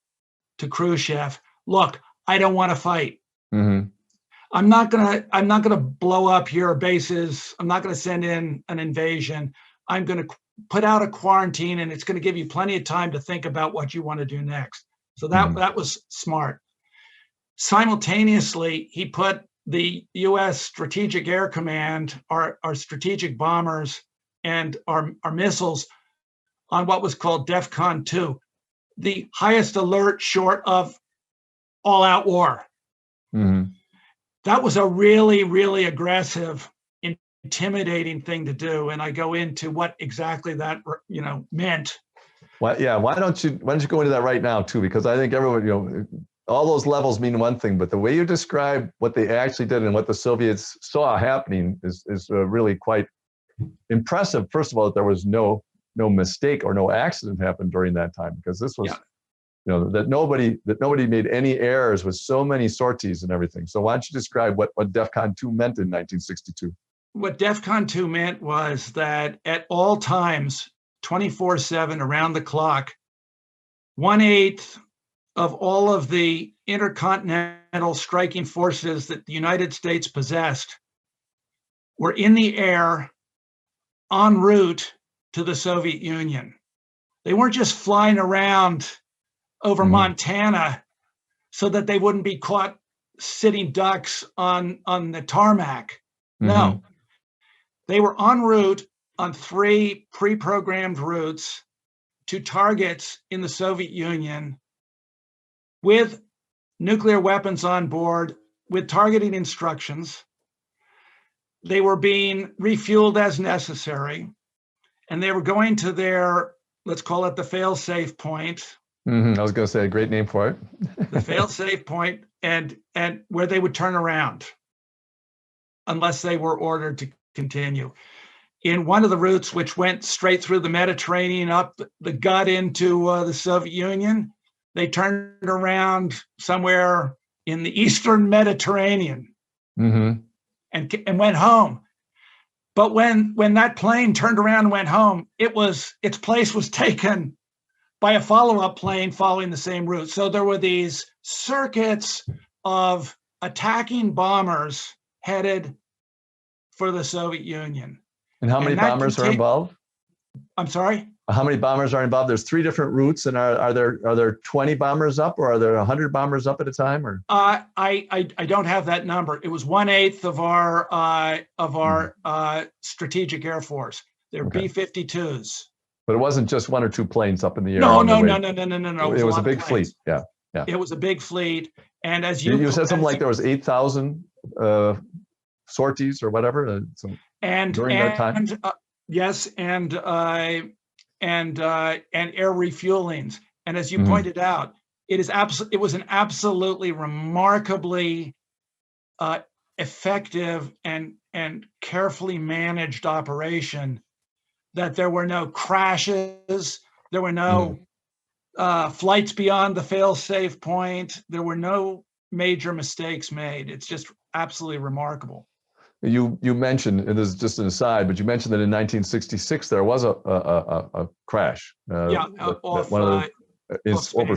to Khrushchev. Look, I don't want to fight. Mm-hmm. I'm not gonna blow up your bases. I'm not gonna send in an invasion. I'm gonna put out a quarantine, and it's gonna give you plenty of time to think about what you want to do next. So that was smart. Simultaneously, he put the U.S. Strategic Air Command, our strategic bombers, and our missiles on what was called DEFCON 2, the highest alert short of all-out war. Mm-hmm. That was a really, really aggressive, intimidating thing to do, and I go into what exactly that meant. Well, yeah. Why don't you go into that right now too? Because I think everyone, all those levels mean one thing, but the way you describe what they actually did and what the Soviets saw happening is really quite impressive. First of all, that there was no no mistake or no accident happened during that time, because this was, Yeah. that nobody made any errors with so many sorties and everything. So why don't you describe what DEFCON 2 meant in 1962? What DEFCON 2 meant was that at all times, 24/7, around the clock, 1/8 of all of the intercontinental striking forces that the United States possessed were in the air en route to the Soviet Union. They weren't just flying around over Montana so that they wouldn't be caught sitting ducks on the tarmac. No, they were en route on 3 pre-programmed routes to targets in the Soviet Union with nuclear weapons on board, with targeting instructions. They were being refueled as necessary, and they were going to their, let's call it the fail-safe point. I was going to say a great name for it. The fail-safe point, and where they would turn around unless they were ordered to continue. In one of the routes, which went straight through the Mediterranean, up the gut into the Soviet Union, they turned around somewhere in the Eastern Mediterranean and went home. But when that plane turned around and went home, its place was taken by a follow-up plane following the same route. So there were these circuits of attacking bombers headed for the Soviet Union. And how many bombers are involved? I'm sorry? How many bombers are involved? There's 3 different routes, and are there 20 bombers up, or are there 100 bombers up at a time? Or I don't have that number. It was 1/8 of our strategic air force. They're B-52s. But it wasn't just 1 or 2 planes up in the air. No. It was a big fleet. Yeah. It was a big fleet, and as you said something like there was 8,000 sorties or whatever. During that time. Yes, and air refuelings. And as you pointed out, it was an absolutely remarkably effective and carefully managed operation. That there were no crashes, there were no flights beyond the fail-safe point, there were no major mistakes made. It's just absolutely remarkable. You mentioned, and this is just an aside, but you mentioned that in 1966 there was a crash. Over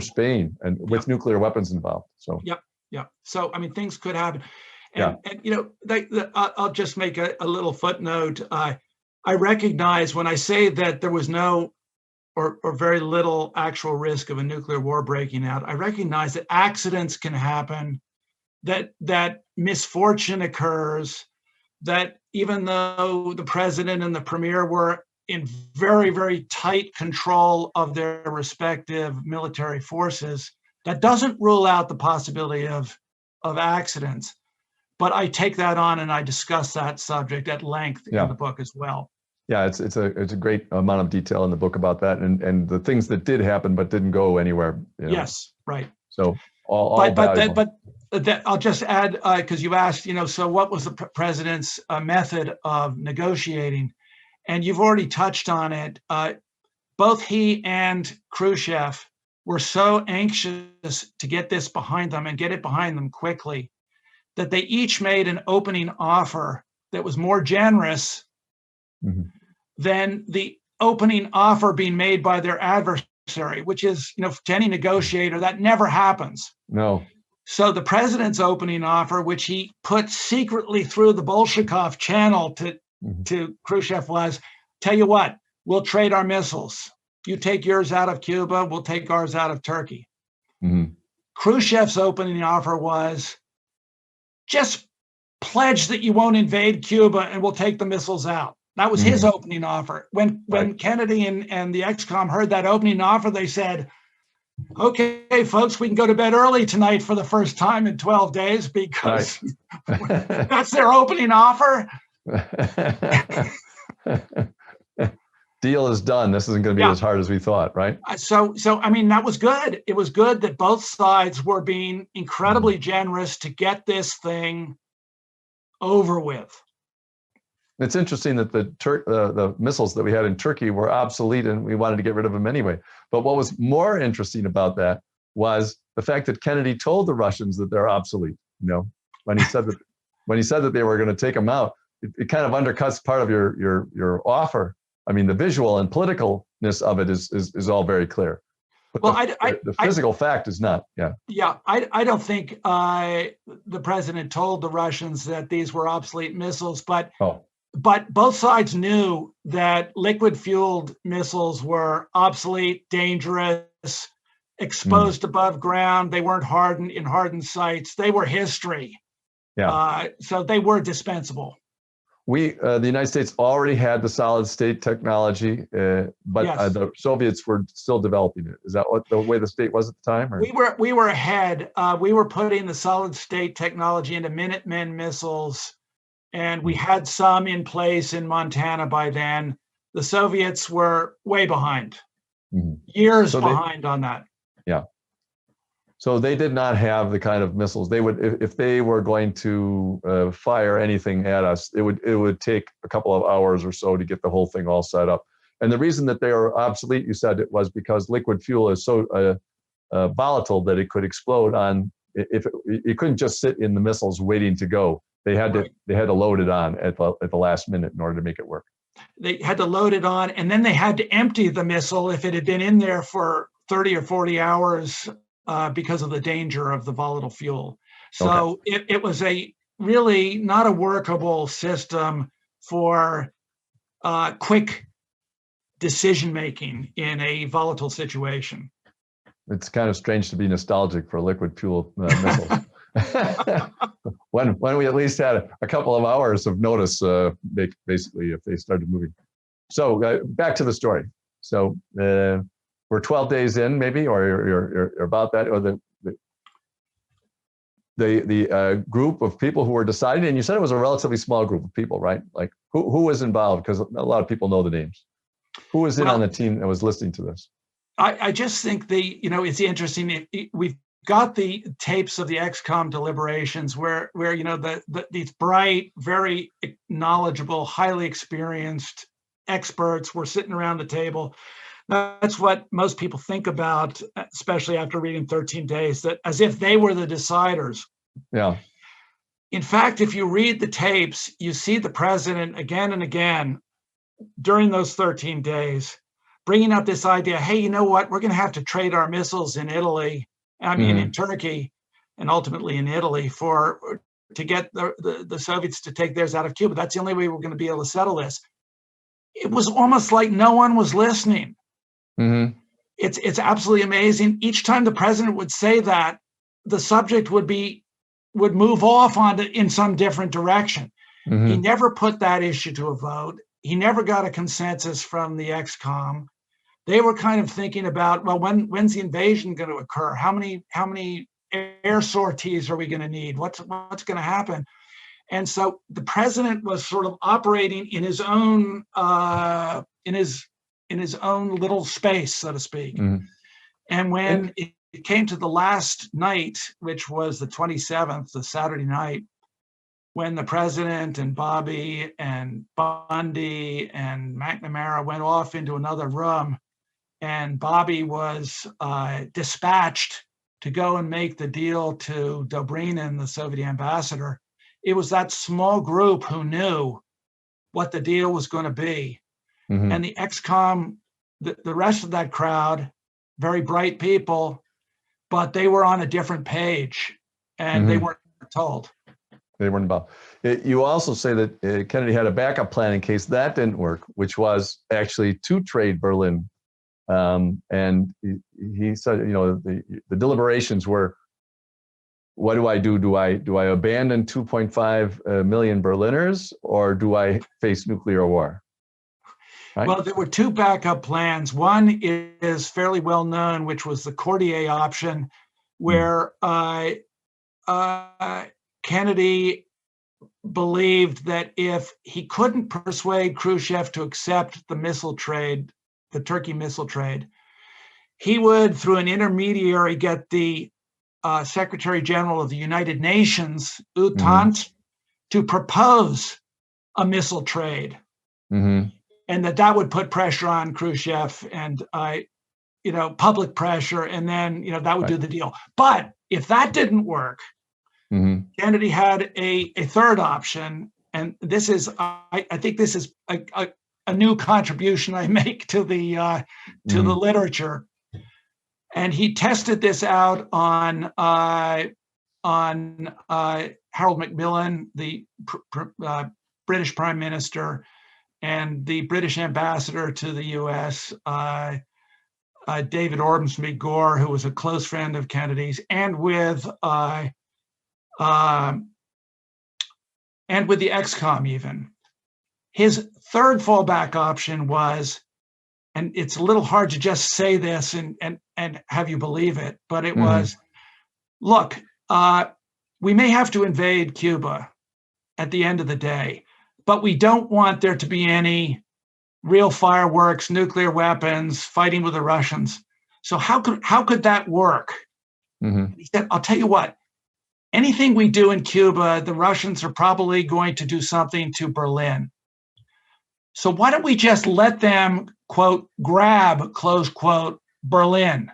Spain, and with nuclear weapons involved. So So I mean, things could happen, and I'll just make a little footnote. I recognize when I say that there was no or very little actual risk of a nuclear war breaking out, I recognize that accidents can happen, that misfortune occurs, that even though the president and the premier were in very, very tight control of their respective military forces, that doesn't rule out the possibility of accidents. But I take that on and I discuss that subject at length in the book as well. Yeah, it's a great amount of detail in the book about that, and the things that did happen but didn't go anywhere. Yes, right. So but I'll just add, because you asked, so what was the president's method of negotiating? And you've already touched on it. Both he and Khrushchev were so anxious to get this behind them and get it behind them quickly that they each made an opening offer that was more generous than the opening offer being made by their adversary, which is, to any negotiator, that never happens. No. So the president's opening offer, which he put secretly through the Bolshakov channel to Khrushchev, was, tell you what, we'll trade our missiles. You take yours out of Cuba, we'll take ours out of Turkey. Khrushchev's opening offer was, just pledge that you won't invade Cuba and we'll take the missiles out. That was his opening offer. When Kennedy and the XCOM heard that opening offer, they said, okay, folks, we can go to bed early tonight for the first time in 12 days because that's their opening offer. Deal is done. This isn't going to be as hard as we thought, right? So I mean, that was good. It was good that both sides were being incredibly generous to get this thing over with. It's interesting that the missiles that we had in Turkey were obsolete and we wanted to get rid of them anyway. But what was more interesting about that was the fact that Kennedy told the Russians that they're obsolete. When he said that they were going to take them out, it kind of undercuts part of your offer. I mean, the visual and politicalness of it is all very clear. But well, the physical fact is not. Yeah. Yeah, I don't think the president told the Russians that these were obsolete missiles, but both sides knew that liquid-fueled missiles were obsolete, dangerous, exposed above ground. They weren't hardened in hardened sites. They were history. Yeah. So they were dispensable. The United States already had the solid state technology, but Yes. The Soviets were still developing it. Is that the way the state was at the time? Or? We were ahead. We were putting the solid state technology into Minutemen missiles, and we had some in place in Montana by then. The Soviets were way behind, years behind on that. Yeah. So they did not have the kind of missiles they would, if they were going to fire anything at us, it would take a couple of hours or so to get the whole thing all set up. And the reason that they are obsolete, you said, it was because liquid fuel is so volatile that it could explode on. If it couldn't just sit in the missiles waiting to go, they had to load it on at the last minute in order to make it work. They had to load it on, and then they had to empty the missile if it had been in there for 30 or 40 hours. Because of the danger of the volatile fuel. So it was really not a workable system for quick decision-making in a volatile situation. It's kind of strange to be nostalgic for liquid fuel missiles. when we at least had a couple of hours of notice, basically, if they started moving. So back to the story. So we're 12 days in, maybe, or you're about that, or the group of people who were deciding, and you said it was a relatively small group of people, right? Like who was involved? Because a lot of people know the names. Who was in on the team that was listening to this? I just think it's interesting. We've got the tapes of the XCOM deliberations where these bright, very knowledgeable, highly experienced experts were sitting around the table. That's what most people think about, especially after reading 13 Days, that as if they were the deciders. Yeah. In fact, if you read the tapes, you see the president again and again during those 13 days bringing up this idea, hey, you know what? We're going to have to trade our missiles in Italy, in Turkey, and ultimately in Italy to get the Soviets to take theirs out of Cuba. That's the only way we're going to be able to settle this. It was almost like no one was listening. Mm-hmm. It's absolutely amazing. Each time the president would say that, the subject would move off in some different direction. Mm-hmm. He never put that issue to a vote. He never got a consensus from the XCOM. They were kind of thinking about, well, when's the invasion going to occur? How many air sorties are we going to need? What's going to happen? And so the president was sort of operating in his own in his own little space, so to speak. Mm-hmm. And when it came to the last night, which was the 27th, the Saturday night, when the president and Bobby and Bundy and McNamara went off into another room, and Bobby was dispatched to go and make the deal to Dobrynin, the Soviet ambassador, it was that small group who knew what the deal was going to be. Mm-hmm. And the XCOM, the rest of that crowd, very bright people, but they were on a different page, and they weren't told. They weren't involved. You also say that Kennedy had a backup plan in case that didn't work, which was actually to trade Berlin. And he said, the deliberations were, what do I do? Do I abandon 2.5 million Berliners, or do I face nuclear war? Right? Well, there were two backup plans. One is fairly well known, which was the Cordier option, where Kennedy believed that if he couldn't persuade Khrushchev to accept the missile trade, the Turkey missile trade, he would, through an intermediary, get the Secretary General of the United Nations, U Thant, to propose a missile trade, Mm-hmm. and that would put pressure on Khrushchev and public pressure, and then that would Right. do the deal. But if that didn't work, Mm-hmm. Kennedy had a third option, and this is I think this is a new contribution I make to the literature. And he tested this out on Harold Macmillan, the British Prime Minister, and the British ambassador to the U.S., David Ormsby Gore, who was a close friend of Kennedy's, and with the ex-com even. His third fallback option was, and it's a little hard to just say this and have you believe it, but it was, look, we may have to invade Cuba at the end of the day, but we don't want there to be any real fireworks, nuclear weapons, fighting with the Russians. So how could that work? He said, I'll tell you what, anything we do in Cuba, the Russians are probably going to do something to Berlin. So why don't we just let them, quote, grab, close quote, Berlin?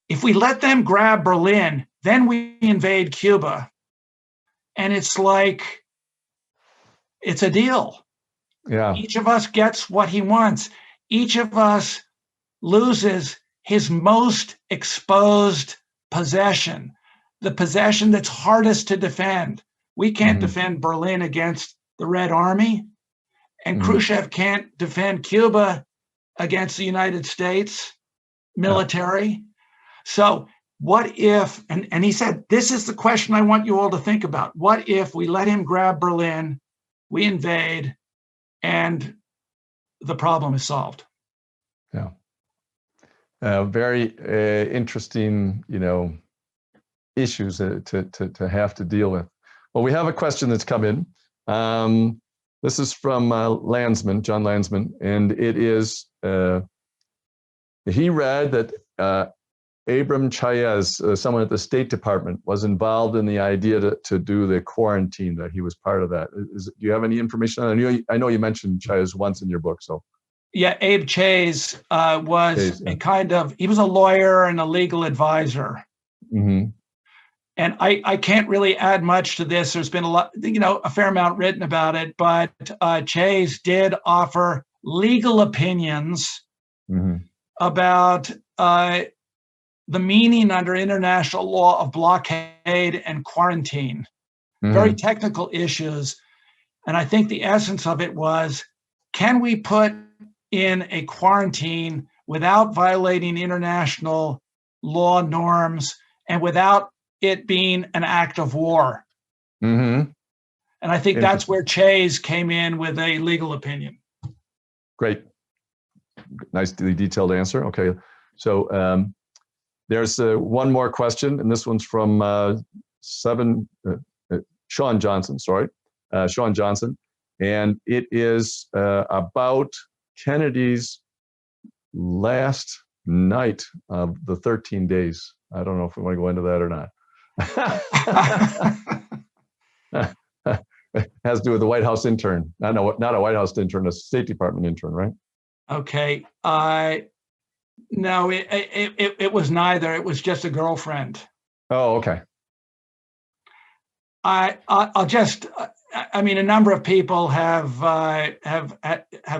If we let them grab Berlin, then we invade Cuba. And it's like, it's a deal. Yeah. Each of us gets what he wants. Each of us loses his most exposed possession, the possession that's hardest to defend. We can't defend Berlin against the Red Army, and Khrushchev can't defend Cuba against the United States military. So what if, and he said, this is the question I want you all to think about. What if we let him grab Berlin, we invade, and the problem is solved? Yeah. Very interesting, issues to have to deal with. Well, we have a question that's come in. This is from Landsman, John Landsman, and it is, he read that Abram Chayez, someone at the State Department, was involved in the idea to do the quarantine, that he was part of that. Do you have any information on it? I know you mentioned Chayez once in your book, so. Yeah, Abe Chayez was he was a lawyer and a legal advisor. And I can't really add much to this. There's been a lot, a fair amount written about it, but Chayez did offer legal opinions about the meaning under international law of blockade and quarantine, very technical issues. And I think the essence of it was, can we put in a quarantine without violating international law norms and without it being an act of war? And I think that's where Chayez came in with a legal opinion. Great. Nicely detailed answer. Okay. So there's one more question, and this one's from Sean Johnson, Sean Johnson. And it is about Kennedy's last night of the 13 days. I don't know if we want to go into that or not. It has to do with the White House intern. Not a White House intern, a State Department intern, right? Okay. No, it was neither. It was just a girlfriend. Oh, okay. I'll just, I mean, a number of people have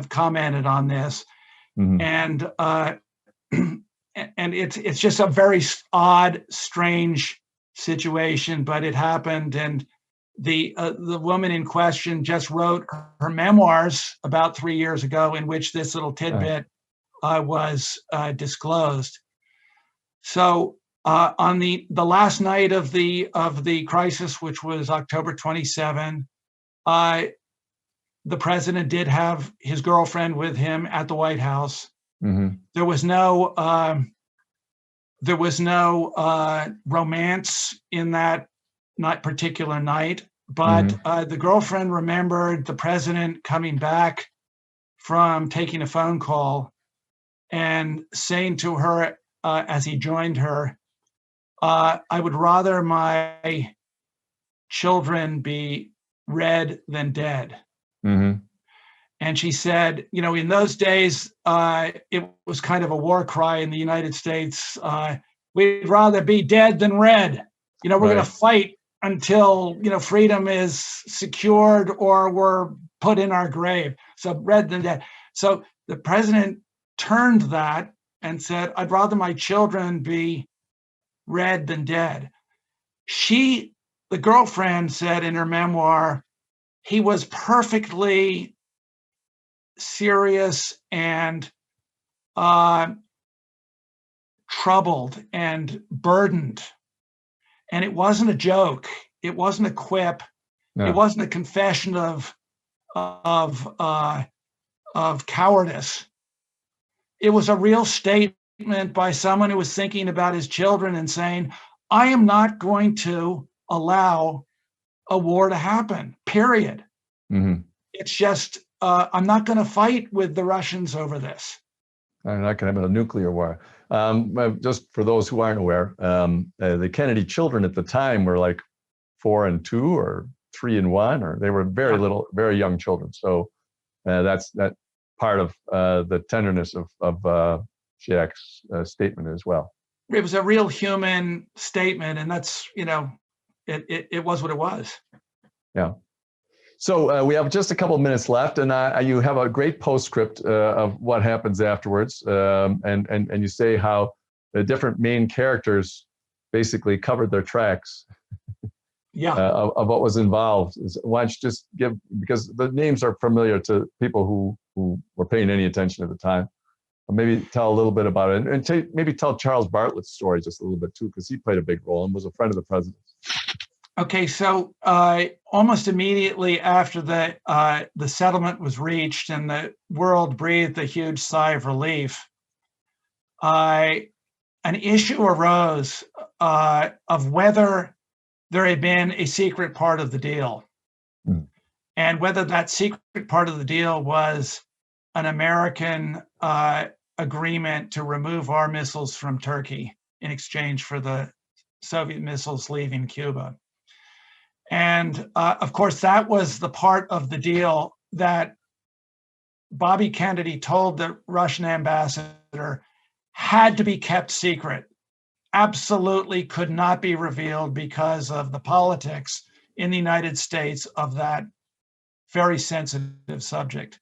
commented on this, and it's just a very odd, strange situation, but it happened. And the woman in question just wrote her memoirs about 3 years ago, in which this little tidbit was disclosed. So on the last night of the crisis, which was October 27, the president did have his girlfriend with him at the White House. There was no romance in that particular night, but the girlfriend remembered the president coming back from taking a phone call and saying to her as he joined her, I would rather my children be red than dead. Mm-hmm. And she said, in those days, it was kind of a war cry in the United States. We'd rather be dead than red. We're Right. going to fight until, freedom is secured or we're put in our grave. So red than dead. So the president turned that and said, I'd rather my children be red than dead. The girlfriend said in her memoir, he was perfectly serious and troubled and burdened. And it wasn't a joke. It wasn't a quip. No. It wasn't a confession of cowardice. It was a real statement by someone who was thinking about his children and saying, I am not going to allow a war to happen, period. Mm-hmm. It's just, I'm not going to fight with the Russians over this. I'm not going to have a nuclear war. Just for those who aren't aware, the Kennedy children at the time were like 4 and 2 or 3 and 1, or they were very little, very young children. So that's that part of the tenderness of Jack's statement as well. It was a real human statement, and that's, it was what it was. Yeah. So we have just a couple of minutes left, and you have a great postscript of what happens afterwards, and you say how the different main characters basically covered their tracks. Yeah. Of what was involved. Why don't you just give, because the names are familiar to people who were paying any attention at the time. Maybe tell a little bit about it, and maybe tell Charles Bartlett's story just a little bit too, because he played a big role and was a friend of the president's. Okay, so almost immediately after the settlement was reached and the world breathed a huge sigh of relief, an issue arose of whether there had been a secret part of the deal, and whether that secret part of the deal was an American agreement to remove our missiles from Turkey in exchange for the Soviet missiles leaving Cuba. And of course, that was the part of the deal that Bobby Kennedy told the Russian ambassador had to be kept secret, absolutely could not be revealed because of the politics in the United States of that very sensitive subject.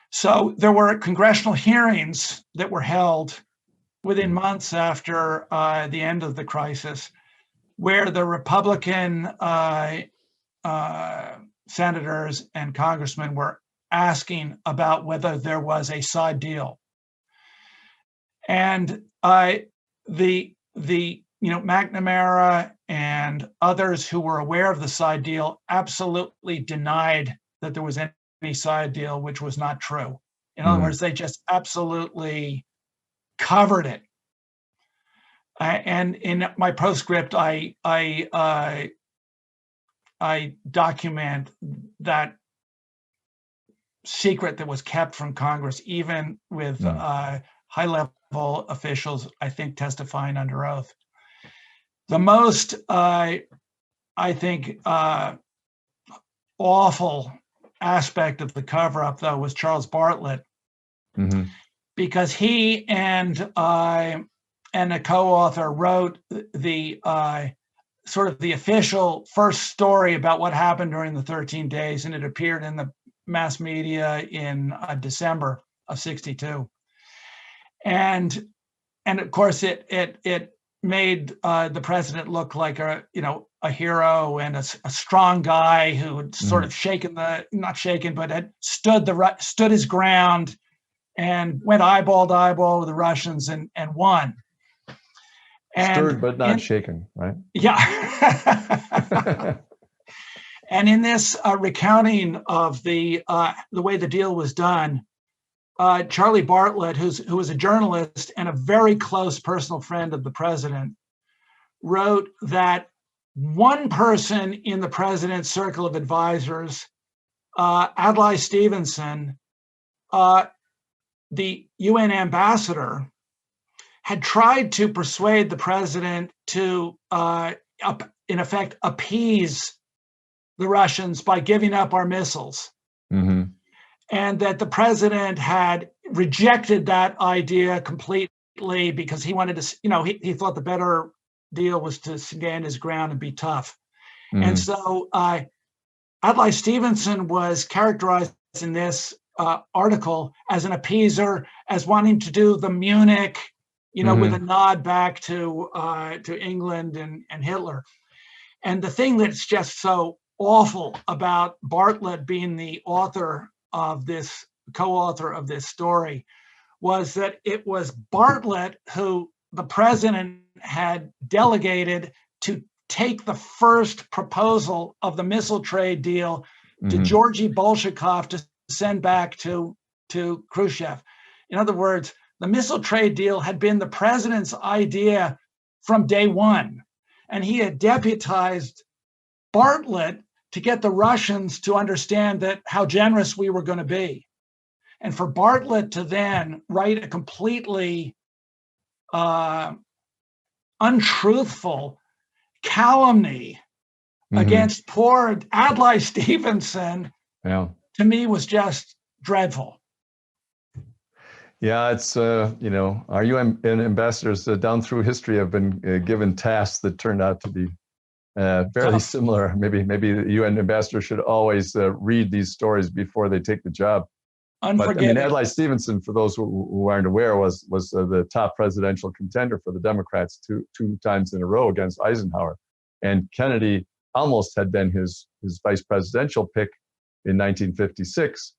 So there were congressional hearings that were held within months after the end of the crisis, where the Republican senators and congressmen were asking about whether there was a side deal. And McNamara and others who were aware of the side deal absolutely denied that there was any side deal, which was not true. In other words, they just absolutely covered it. And in my postscript, I document that secret that was kept from Congress, even with high-level officials, I think, testifying under oath. The most, I think, awful aspect of the cover-up, though, was Charles Bartlett, because he and a co-author wrote the sort of the official first story about what happened during the 13 days, and it appeared in the mass media in December of '62. And of course, it made the president look like a hero and a strong guy who had sort of not shaken, but had stood his ground and went eyeball to eyeball with the Russians and won. Stirred but not shaken, right? Yeah. And in this recounting of the way the deal was done, Charlie Bartlett, who was a journalist and a very close personal friend of the president, wrote that one person in the president's circle of advisors, Adlai Stevenson, the UN ambassador, had tried to persuade the president to, in effect, appease the Russians by giving up our missiles. Mm-hmm. And that the president had rejected that idea completely because he wanted to, he thought the better deal was to stand his ground and be tough. Mm-hmm. And so Adlai Stevenson was characterized in this article as an appeaser, as wanting to do the Munich, with a nod back to England and Hitler. And the thing that's just so awful about Bartlett being the author of this, co-author of this story, was that it was Bartlett who the president had delegated to take the first proposal of the missile trade deal to Georgy Bolshakov to send back to Khrushchev. In other words, the missile trade deal had been the president's idea from day one, and he had deputized Bartlett to get the Russians to understand that how generous we were going to be. And for Bartlett to then write a completely untruthful calumny against poor Adlai Stevenson, to me was just dreadful. Yeah, it's, our UN ambassadors down through history have been given tasks that turned out to be fairly similar. Maybe the UN ambassador should always read these stories before they take the job. But I mean, Adlai Stevenson, for those who aren't aware, was the top presidential contender for the Democrats two times in a row against Eisenhower. And Kennedy almost had been his vice presidential pick in 1956,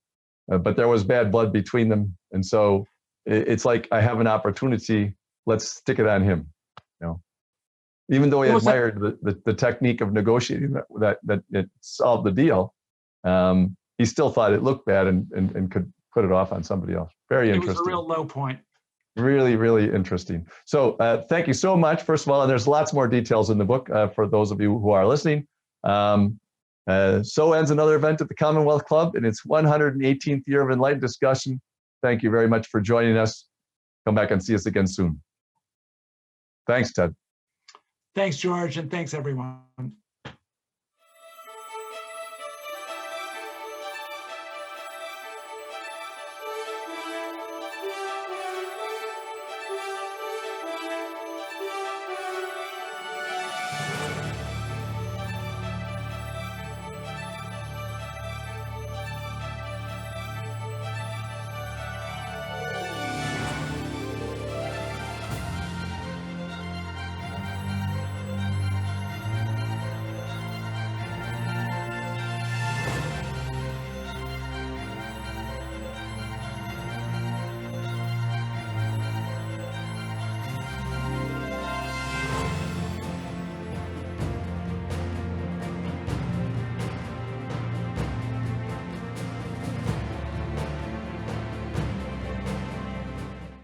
but there was bad blood between them. And so it's like, I have an opportunity, let's stick it on him. Even though he admired the technique of negotiating that it solved the deal, he still thought it looked bad and could put it off on somebody else. Very interesting. It was a real low point. Really, really interesting. So thank you so much, first of all. And there's lots more details in the book for those of you who are listening. So ends another event at the Commonwealth Club in its 118th year of enlightened discussion. Thank you very much for joining us. Come back and see us again soon. Thanks, Ted. Thanks, George, and thanks, everyone.